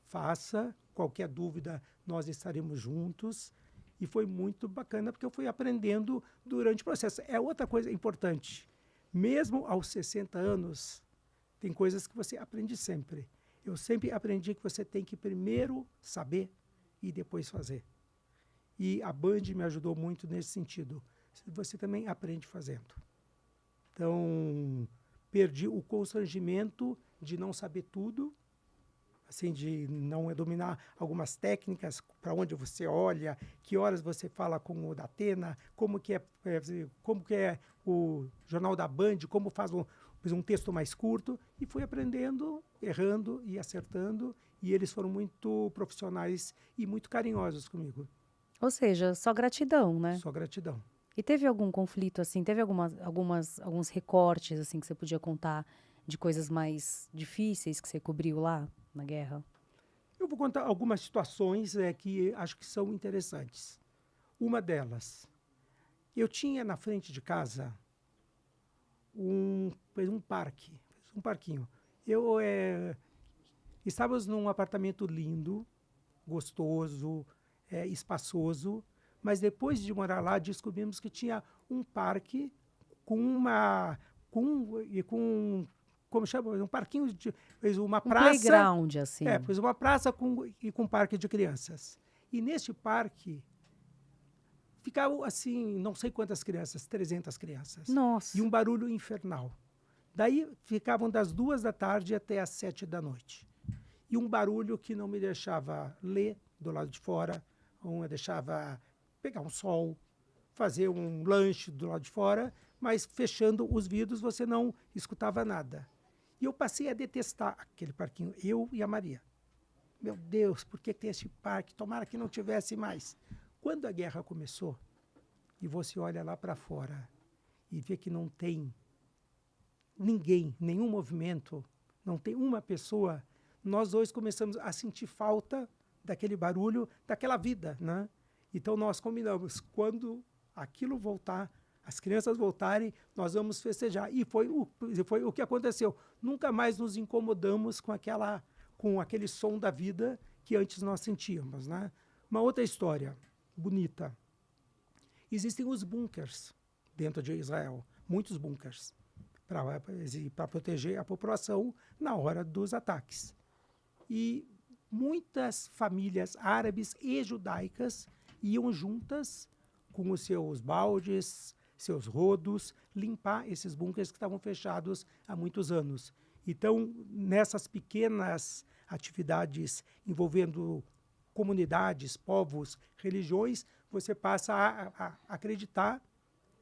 faça, qualquer dúvida, nós estaremos juntos. E foi muito bacana, porque eu fui aprendendo durante o processo. É outra coisa importante. Mesmo aos 60 anos, tem coisas que você aprende sempre. Eu sempre aprendi que você tem que primeiro saber e depois fazer. E a Band me ajudou muito nesse sentido. Você também aprende fazendo. Então, perdi o constrangimento de não saber tudo, assim, de não dominar algumas técnicas, para onde você olha, que horas você fala com o Datena, como que é o Jornal da Band, como faz Fiz um texto mais curto e fui aprendendo, errando e acertando. E eles foram muito profissionais e muito carinhosos comigo. Ou seja, só gratidão, né? Só gratidão. E teve algum conflito, assim, teve alguns recortes, assim, que você podia contar de coisas mais difíceis que você cobriu lá na guerra? Eu vou contar algumas situações que acho que são interessantes. Uma delas, eu tinha na frente de casa um parque, um parquinho. Estávamos num apartamento lindo, gostoso, espaçoso, mas depois de morar lá descobrimos que tinha um parque com como chama, um parquinho fez uma Um praça, playground, assim. fez uma praça com um parque de crianças. E neste parque ficavam assim, não sei quantas crianças, 300 crianças. Nossa. E um barulho infernal. Daí ficavam das 2 da tarde até as 7 da noite. E um barulho que não me deixava ler do lado de fora, não me deixava pegar um sol, fazer um lanche do lado de fora, mas fechando os vidros você não escutava nada. E eu passei a detestar aquele parquinho, eu e a Maria. Meu Deus, por que tem esse parque? Tomara que não tivesse mais. Quando a guerra começou, e você olha lá para fora e vê que não tem ninguém, nenhum movimento, não tem uma pessoa, nós dois começamos a sentir falta daquele barulho, daquela vida, né? Então nós combinamos, quando aquilo voltar, as crianças voltarem, nós vamos festejar. E foi o que aconteceu. Nunca mais nos incomodamos com aquele som da vida que antes nós sentíamos, né? Uma outra história bonita. Existem os bunkers dentro de Israel, muitos bunkers, para proteger a população na hora dos ataques. E muitas famílias árabes e judaicas iam juntas com os seus baldes, seus rodos, limpar esses bunkers que estavam fechados há muitos anos. Então, nessas pequenas atividades envolvendo comunidades, povos, religiões, você passa a acreditar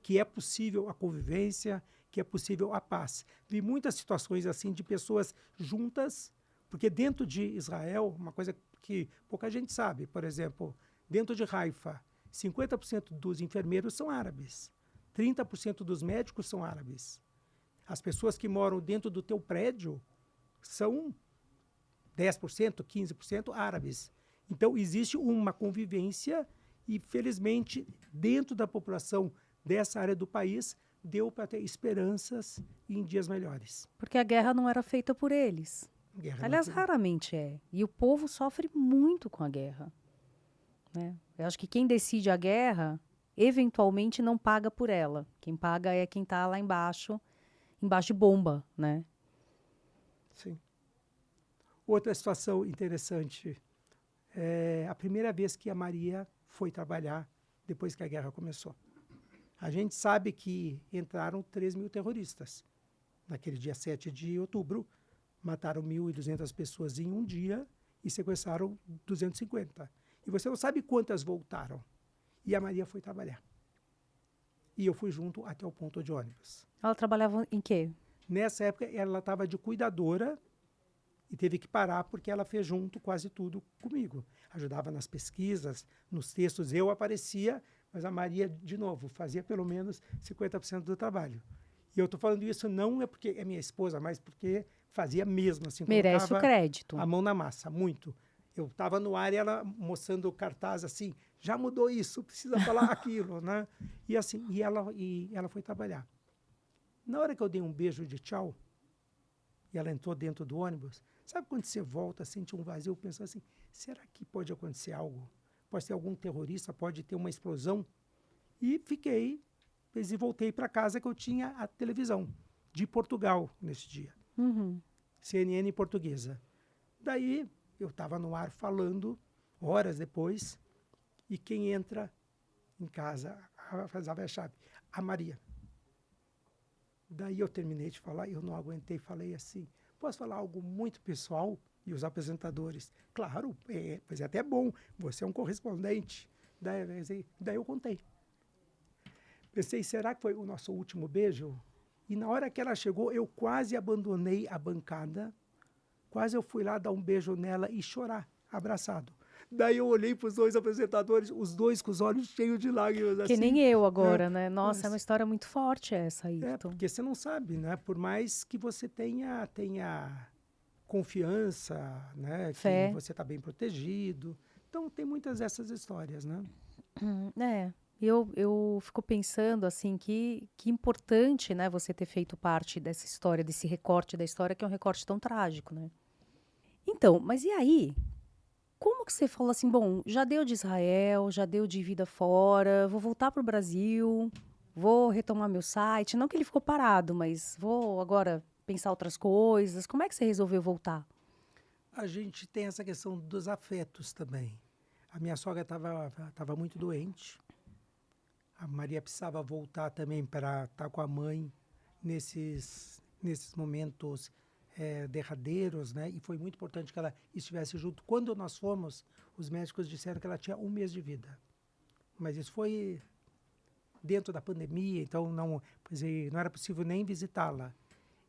que é possível a convivência, que é possível a paz. Vi muitas situações assim de pessoas juntas, porque dentro de Israel, uma coisa que pouca gente sabe, por exemplo, dentro de Haifa, 50% dos enfermeiros são árabes, 30% dos médicos são árabes. As pessoas que moram dentro do teu prédio são 10%, 15% árabes. Então, existe uma convivência e, felizmente, dentro da população dessa área do país, deu para ter esperanças em dias melhores. Porque a guerra não era feita por eles. Aliás, raramente é. E o povo sofre muito com a guerra, né? Eu acho que quem decide a guerra, eventualmente não paga por ela. Quem paga é quem está lá embaixo de bomba, né? Sim. Outra situação interessante é a primeira vez que a Maria foi trabalhar depois que a guerra começou. A gente sabe que entraram 3.000 terroristas. Naquele dia 7 de outubro, mataram 1.200 pessoas em um dia e sequestraram 250. E você não sabe quantas voltaram. E a Maria foi trabalhar. E eu fui junto até o ponto de ônibus. Ela trabalhava em quê? Nessa época, ela estava de cuidadora e teve que parar porque ela fez junto quase tudo comigo. Ajudava nas pesquisas, nos textos. Eu aparecia, mas a Maria, de novo, fazia pelo menos 50% do trabalho. E eu estou falando isso não é porque é minha esposa, mas porque fazia mesmo. Assim, merece o crédito. A mão na massa, muito. Eu estava no ar e ela mostrando o cartaz assim, já mudou isso, precisa falar aquilo, né? E assim, e ela foi trabalhar. Na hora que eu dei um beijo de tchau, e ela entrou dentro do ônibus, sabe quando você volta, sente um vazio, pensa assim, será que pode acontecer algo? Pode ter algum terrorista, pode ter uma explosão? E fiquei, e voltei para casa que eu tinha a televisão de Portugal nesse dia. Uhum. CNN portuguesa. Daí eu estava no ar falando, horas depois, e quem entra em casa, fazava a chave, a Maria. Daí eu terminei de falar, eu não aguentei, falei assim, posso falar algo muito pessoal? E os apresentadores, claro, pois é até bom, você é um correspondente. Daí eu contei. Pensei, será que foi o nosso último beijo? E na hora que ela chegou, eu quase abandonei a bancada, quase eu fui lá dar um beijo nela e chorar, abraçado. Daí eu olhei para os dois apresentadores, os dois com os olhos cheios de lágrimas, Que nem assim, eu né? agora, né? Nossa, é uma Mas, história muito forte essa, Ayrton. porque você não sabe, né? Por mais que você tenha confiança, né? Que Fé. você está bem protegido. Então, tem muitas dessas histórias, né? É. Eu fico pensando, assim, que importante, né, você ter feito parte dessa história, desse recorte da história, que é um recorte tão trágico, né? Então, mas e aí? Como que você falou assim, bom, já deu de Israel, já deu de vida fora, vou voltar para o Brasil, vou retomar meu site. Não que ele ficou parado, mas vou agora pensar outras coisas. Como é que você resolveu voltar? A gente tem essa questão dos afetos também. A minha sogra estava muito doente. A Maria precisava voltar também para estar com a mãe nesses momentos derradeiros, né? E foi muito importante que ela estivesse junto. Quando nós fomos, os médicos disseram que ela tinha 1 mês de vida. Mas isso foi dentro da pandemia, então não era possível nem visitá-la.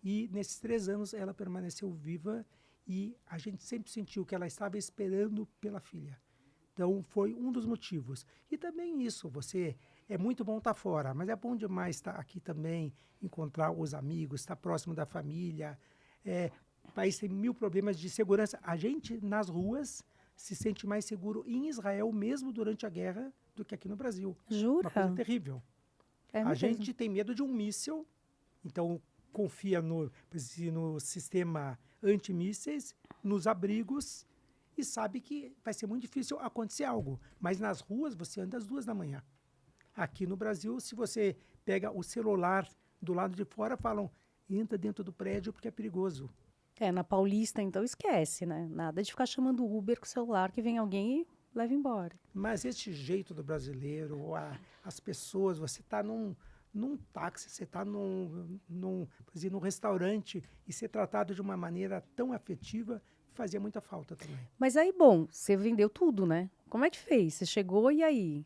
E nesses 3 anos ela permaneceu viva e a gente sempre sentiu que ela estava esperando pela filha. Então foi um dos motivos. E também isso, é muito bom estar fora, mas é bom demais estar aqui também, encontrar os amigos, estar próximo da família. O país tem 1000 problemas de segurança. A gente, nas ruas, se sente mais seguro em Israel, mesmo durante a guerra, do que aqui no Brasil. Uma coisa Jura? terrível. É A mesmo. gente tem medo de um míssil, então confia no sistema antimísseis, nos abrigos, e sabe que vai ser muito difícil acontecer algo. Mas nas ruas você anda às 2 da manhã. Aqui no Brasil, se você pega o celular do lado de fora, falam, entra dentro do prédio porque é perigoso. É, na Paulista, então esquece, né? Nada de ficar chamando Uber com o celular que vem alguém e leva embora. Mas esse jeito do brasileiro, as pessoas, você está num táxi, você está por exemplo, num restaurante e ser tratado de uma maneira tão afetiva, fazia muita falta também. Mas aí, bom, você vendeu tudo, né? Como é que fez? Você chegou e aí?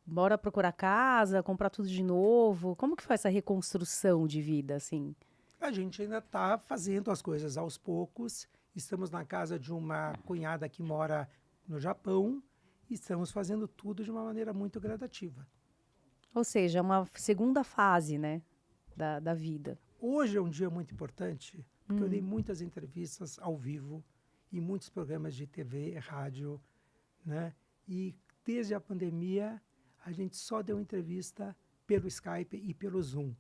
Bora procurar casa, comprar tudo de novo? Como que faz essa reconstrução de vida, assim? A gente ainda está fazendo as coisas aos poucos. Estamos na casa de uma cunhada que mora no Japão e estamos fazendo tudo de uma maneira muito gradativa. Ou seja, é uma segunda fase, né, da vida. Hoje é um dia muito importante, porque eu dei muitas entrevistas ao vivo em muitos programas de TV, rádio, né? E desde a pandemia, a gente só deu entrevista pelo Skype e pelo Zoom.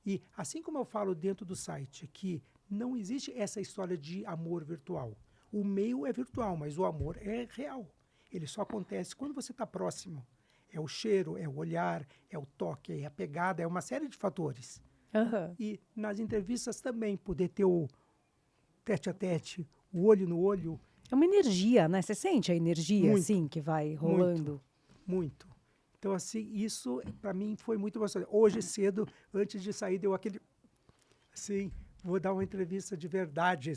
E assim como eu falo dentro do site que não existe essa história de amor virtual. O meio é virtual, mas o amor é real. Ele só acontece quando você está próximo. É o cheiro, é o olhar, é o toque, é a pegada, é uma série de fatores. Aham. E nas entrevistas também, poder ter o tete a tete, o olho no olho, É uma energia, né? Você sente a energia, muito, assim, que vai muito, rolando? muito. Então, assim, isso para mim foi muito emocionante. Hoje cedo, antes de sair, deu aquele, assim, vou dar uma entrevista de verdade.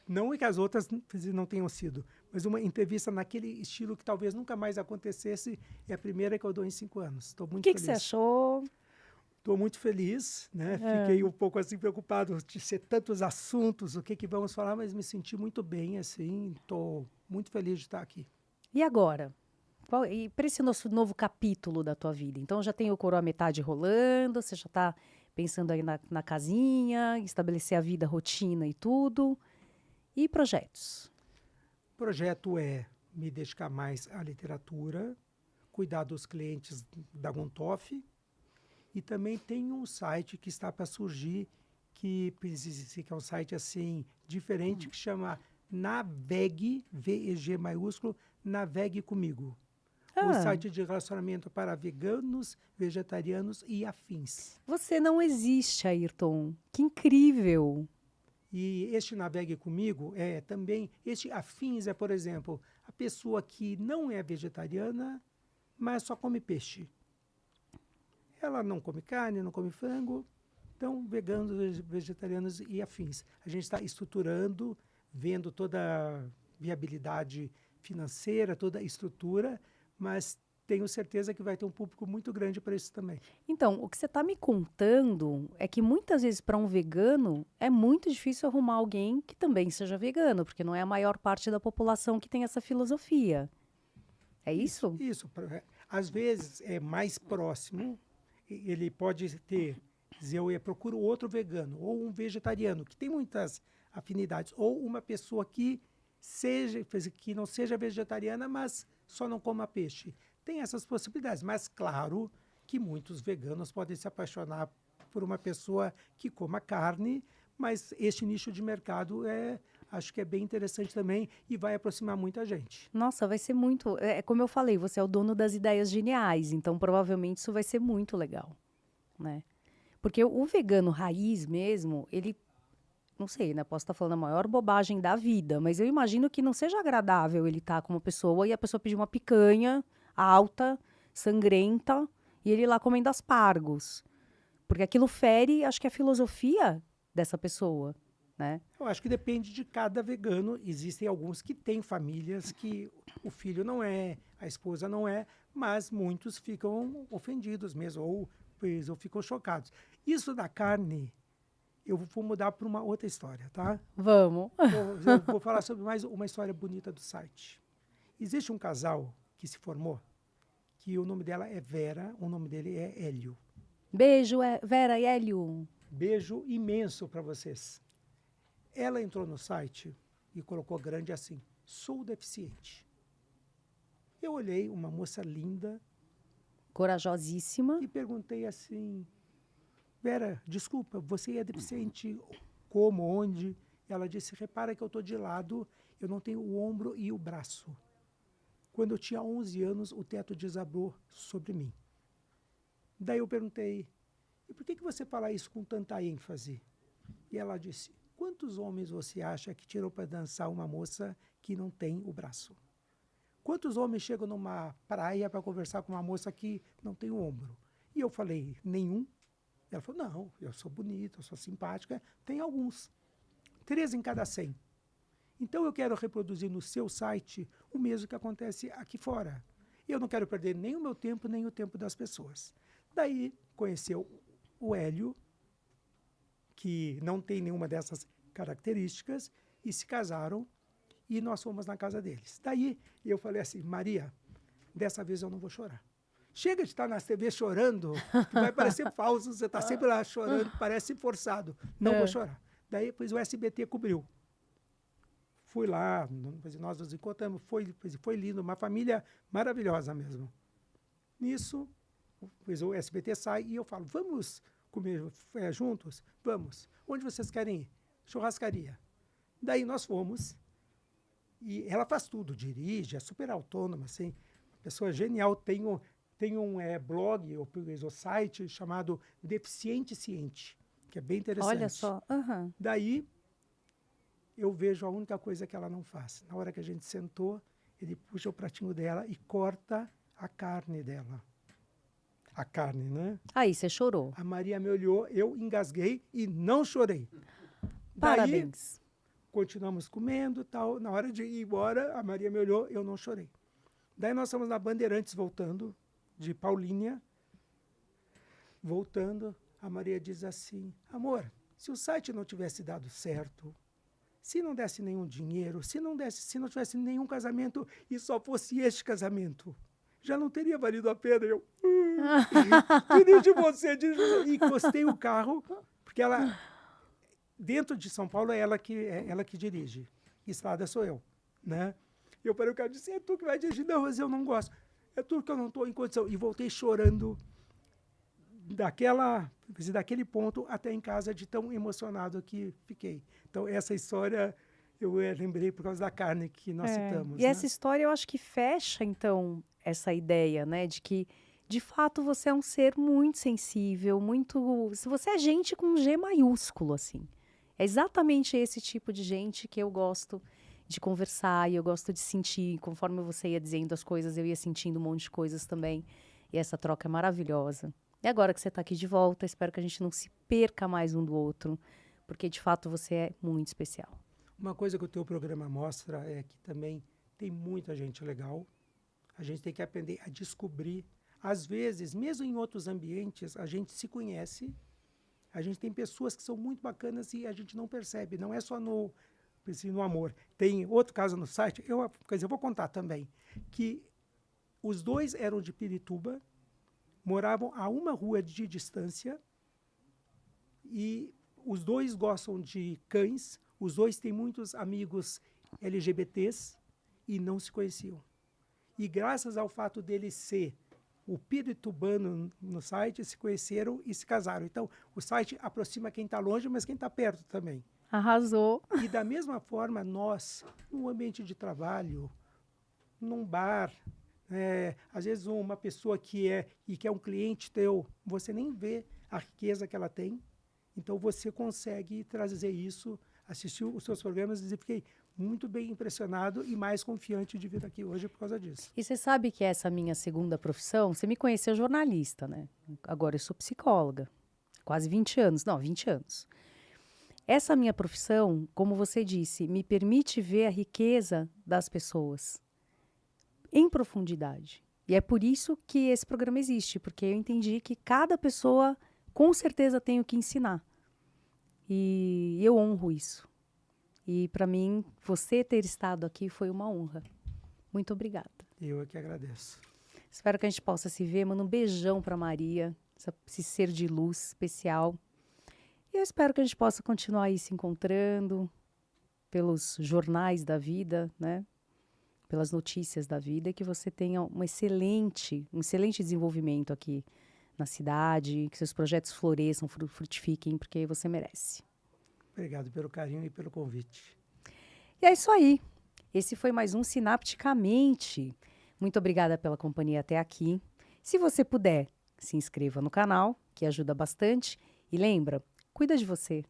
Não que as outras não tenham sido, mas uma entrevista naquele estilo que talvez nunca mais acontecesse. É a primeira que eu dou em 5 anos. Estou O muito que que você feliz. achou? Estou muito feliz, né? É. Fiquei um pouco assim preocupado de ser tantos assuntos, o que que vamos falar, mas me senti muito bem, assim. Estou muito feliz de estar aqui. E agora? E para esse nosso novo capítulo da tua vida? Então já tem o Coroa Metade rolando, você já está pensando aí na casinha, estabelecer a vida, a rotina e tudo. E projetos? O projeto é me dedicar mais à literatura, cuidar dos clientes da Gontoff, e também tem um site que está para surgir, que é um site assim diferente, que chama Navegue, VEG maiúsculo, Navegue Comigo. O Ah, site de relacionamento para veganos, vegetarianos e afins. você não existe, Ayrton. Que incrível! E este Navegue Comigo é também, este afins é, por exemplo, a pessoa que não é vegetariana, mas só come peixe. Ela não come carne, não come frango, então veganos, vegetarianos e afins. A gente está estruturando, vendo toda a viabilidade financeira, toda a estrutura, mas tenho certeza que vai ter um público muito grande para isso também. Então, o que você está me contando é que muitas vezes para um vegano é muito difícil arrumar alguém que também seja vegano, porque não é a maior parte da população que tem essa filosofia. É isso? Isso. Às vezes é mais próximo, ele pode ter, dizer, eu procuro outro vegano, ou um vegetariano, que tem muitas afinidades, ou uma pessoa que não seja vegetariana, mas só não coma peixe. Tem essas possibilidades, mas claro que muitos veganos podem se apaixonar por uma pessoa que coma carne, mas este nicho de mercado acho que é bem interessante também e vai aproximar muita gente. Nossa, vai ser muito. É como eu falei, você é o dono das ideias geniais, então provavelmente isso vai ser muito legal, né? Porque o vegano raiz mesmo, ele, não sei, né? Posso estar falando a maior bobagem da vida, mas eu imagino que não seja agradável ele estar com uma pessoa e a pessoa pedir uma picanha alta, sangrenta, e ele lá comendo aspargos. Porque aquilo fere, acho que a filosofia dessa pessoa, né? Eu acho que depende de cada vegano. Existem alguns que têm famílias que o filho não é, a esposa não é, mas muitos ficam ofendidos mesmo, ou ficam chocados. Isso da carne, eu vou mudar para uma outra história, tá? Vamos. Eu vou falar sobre mais uma história bonita do site. Existe um casal que se formou, que o nome dela é Vera, o nome dele é Hélio. Beijo, Vera e Hélio. Beijo imenso para vocês. Ela entrou no site e colocou grande assim: sou deficiente. Eu olhei uma moça linda Corajosíssima. e perguntei assim: Vera, desculpa, você é deficiente como, onde? Ela disse: repara que eu estou de lado, eu não tenho o ombro e o braço. Quando eu tinha 11 anos, o teto desabou sobre mim. Daí eu perguntei: e por que você fala isso com tanta ênfase? E ela disse: quantos homens você acha que tirou para dançar uma moça que não tem o braço? Quantos homens chegam numa praia para conversar com uma moça que não tem o ombro? E eu falei: nenhum. Ela falou: não, eu sou bonita, eu sou simpática. Tem alguns. 3 em cada 100. Então eu quero reproduzir no seu site o mesmo que acontece aqui fora. Eu não quero perder nem o meu tempo, nem o tempo das pessoas. Daí conheceu o Hélio, que não tem nenhuma dessas características, e se casaram, e nós fomos na casa deles. Daí eu falei assim: Maria, dessa vez eu não vou chorar. Chega de estar nas TV chorando, que vai parecer falso, você está sempre lá chorando, parece forçado. Não vou chorar. Daí depois o SBT cobriu. Fui lá, nós nos encontramos, foi lindo, uma família maravilhosa mesmo. Nisso, o SBT sai e eu falo: vamos comer juntos? Vamos. Onde vocês querem ir? Churrascaria. Daí nós fomos, e ela faz tudo, dirige, é super autônoma, assim, uma pessoa genial. Tem um blog, ou site chamado Deficiente Ciente, que é bem interessante. Olha só. Uhum. Daí eu vejo a única coisa que ela não faz. Na hora que a gente sentou, ele puxa o pratinho dela e corta a carne dela. A carne, né? Aí, você chorou. A Maria me olhou, eu engasguei e não chorei. Parabéns. Daí, continuamos comendo, tal. Na hora de ir embora, a Maria me olhou, eu não chorei. Daí nós estamos na Bandeirantes voltando, de Paulínia. Voltando, a Maria diz assim: amor, se o site não tivesse dado certo, se não desse nenhum dinheiro, se não tivesse nenhum casamento e só fosse este casamento, já não teria valido a pena. Eu, que de você, e encostei o carro, porque ela, dentro de São Paulo, é ela que dirige. Estrada sou eu, né? Eu parei o carro e disse: é tu que vai dirigir? Não, mas eu não gosto. É tu que eu não estou em condição. E voltei chorando daquele ponto até em casa, de tão emocionado que fiquei. Então, essa história eu lembrei por causa da carne que nós citamos. E essa história eu acho que fecha, então, essa ideia, né? De que, de fato, você é um ser muito sensível, muito... Se você é gente com G maiúsculo, assim. É exatamente esse tipo de gente que eu gosto de conversar e eu gosto de sentir. Conforme você ia dizendo as coisas, eu ia sentindo um monte de coisas também. E essa troca é maravilhosa. E agora que você está aqui de volta, espero que a gente não se perca mais um do outro, porque, de fato, você é muito especial. Uma coisa que o teu programa mostra é que também tem muita gente legal. A gente tem que aprender a descobrir. Às vezes, mesmo em outros ambientes, a gente se conhece, a gente tem pessoas que são muito bacanas e a gente não percebe. Não é só no amor. Tem outro caso no site, quer dizer, eu vou contar também, que os dois eram de Pirituba, moravam a uma rua de distância e os dois gostam de cães, os dois têm muitos amigos LGBTs e não se conheciam. E graças ao fato dele ser o piritubano no site, se conheceram e se casaram. Então, o site aproxima quem está longe, mas quem está perto também. Arrasou. E da mesma forma, nós, no ambiente de trabalho, num bar, às vezes uma pessoa que é um cliente teu, você nem vê a riqueza que ela tem. Então, você consegue trazer isso, assistir os seus programas e fiquei muito bem impressionado e mais confiante de vir aqui hoje por causa disso. E você sabe que essa minha segunda profissão, você me conheceu jornalista, né? Agora eu sou psicóloga. Quase 20 anos. Não, 20 anos. Essa minha profissão, como você disse, me permite ver a riqueza das pessoas em profundidade. E é por isso que esse programa existe, porque eu entendi que cada pessoa com certeza tem o que ensinar. E eu honro isso. E para mim, você ter estado aqui foi uma honra. Muito obrigada. Eu é que agradeço. Espero que a gente possa se ver. Manda um beijão para Maria, esse ser de luz especial. E eu espero que a gente possa continuar aí se encontrando pelos jornais da vida, né? Pelas notícias da vida, e que você tenha um excelente desenvolvimento aqui na cidade, que seus projetos floresçam, frutifiquem, porque você merece. Obrigado pelo carinho e pelo convite. E é isso aí. Esse foi mais um Sinapticamente. Muito obrigada pela companhia até aqui. Se você puder, se inscreva no canal, que ajuda bastante. E lembra, cuida de você.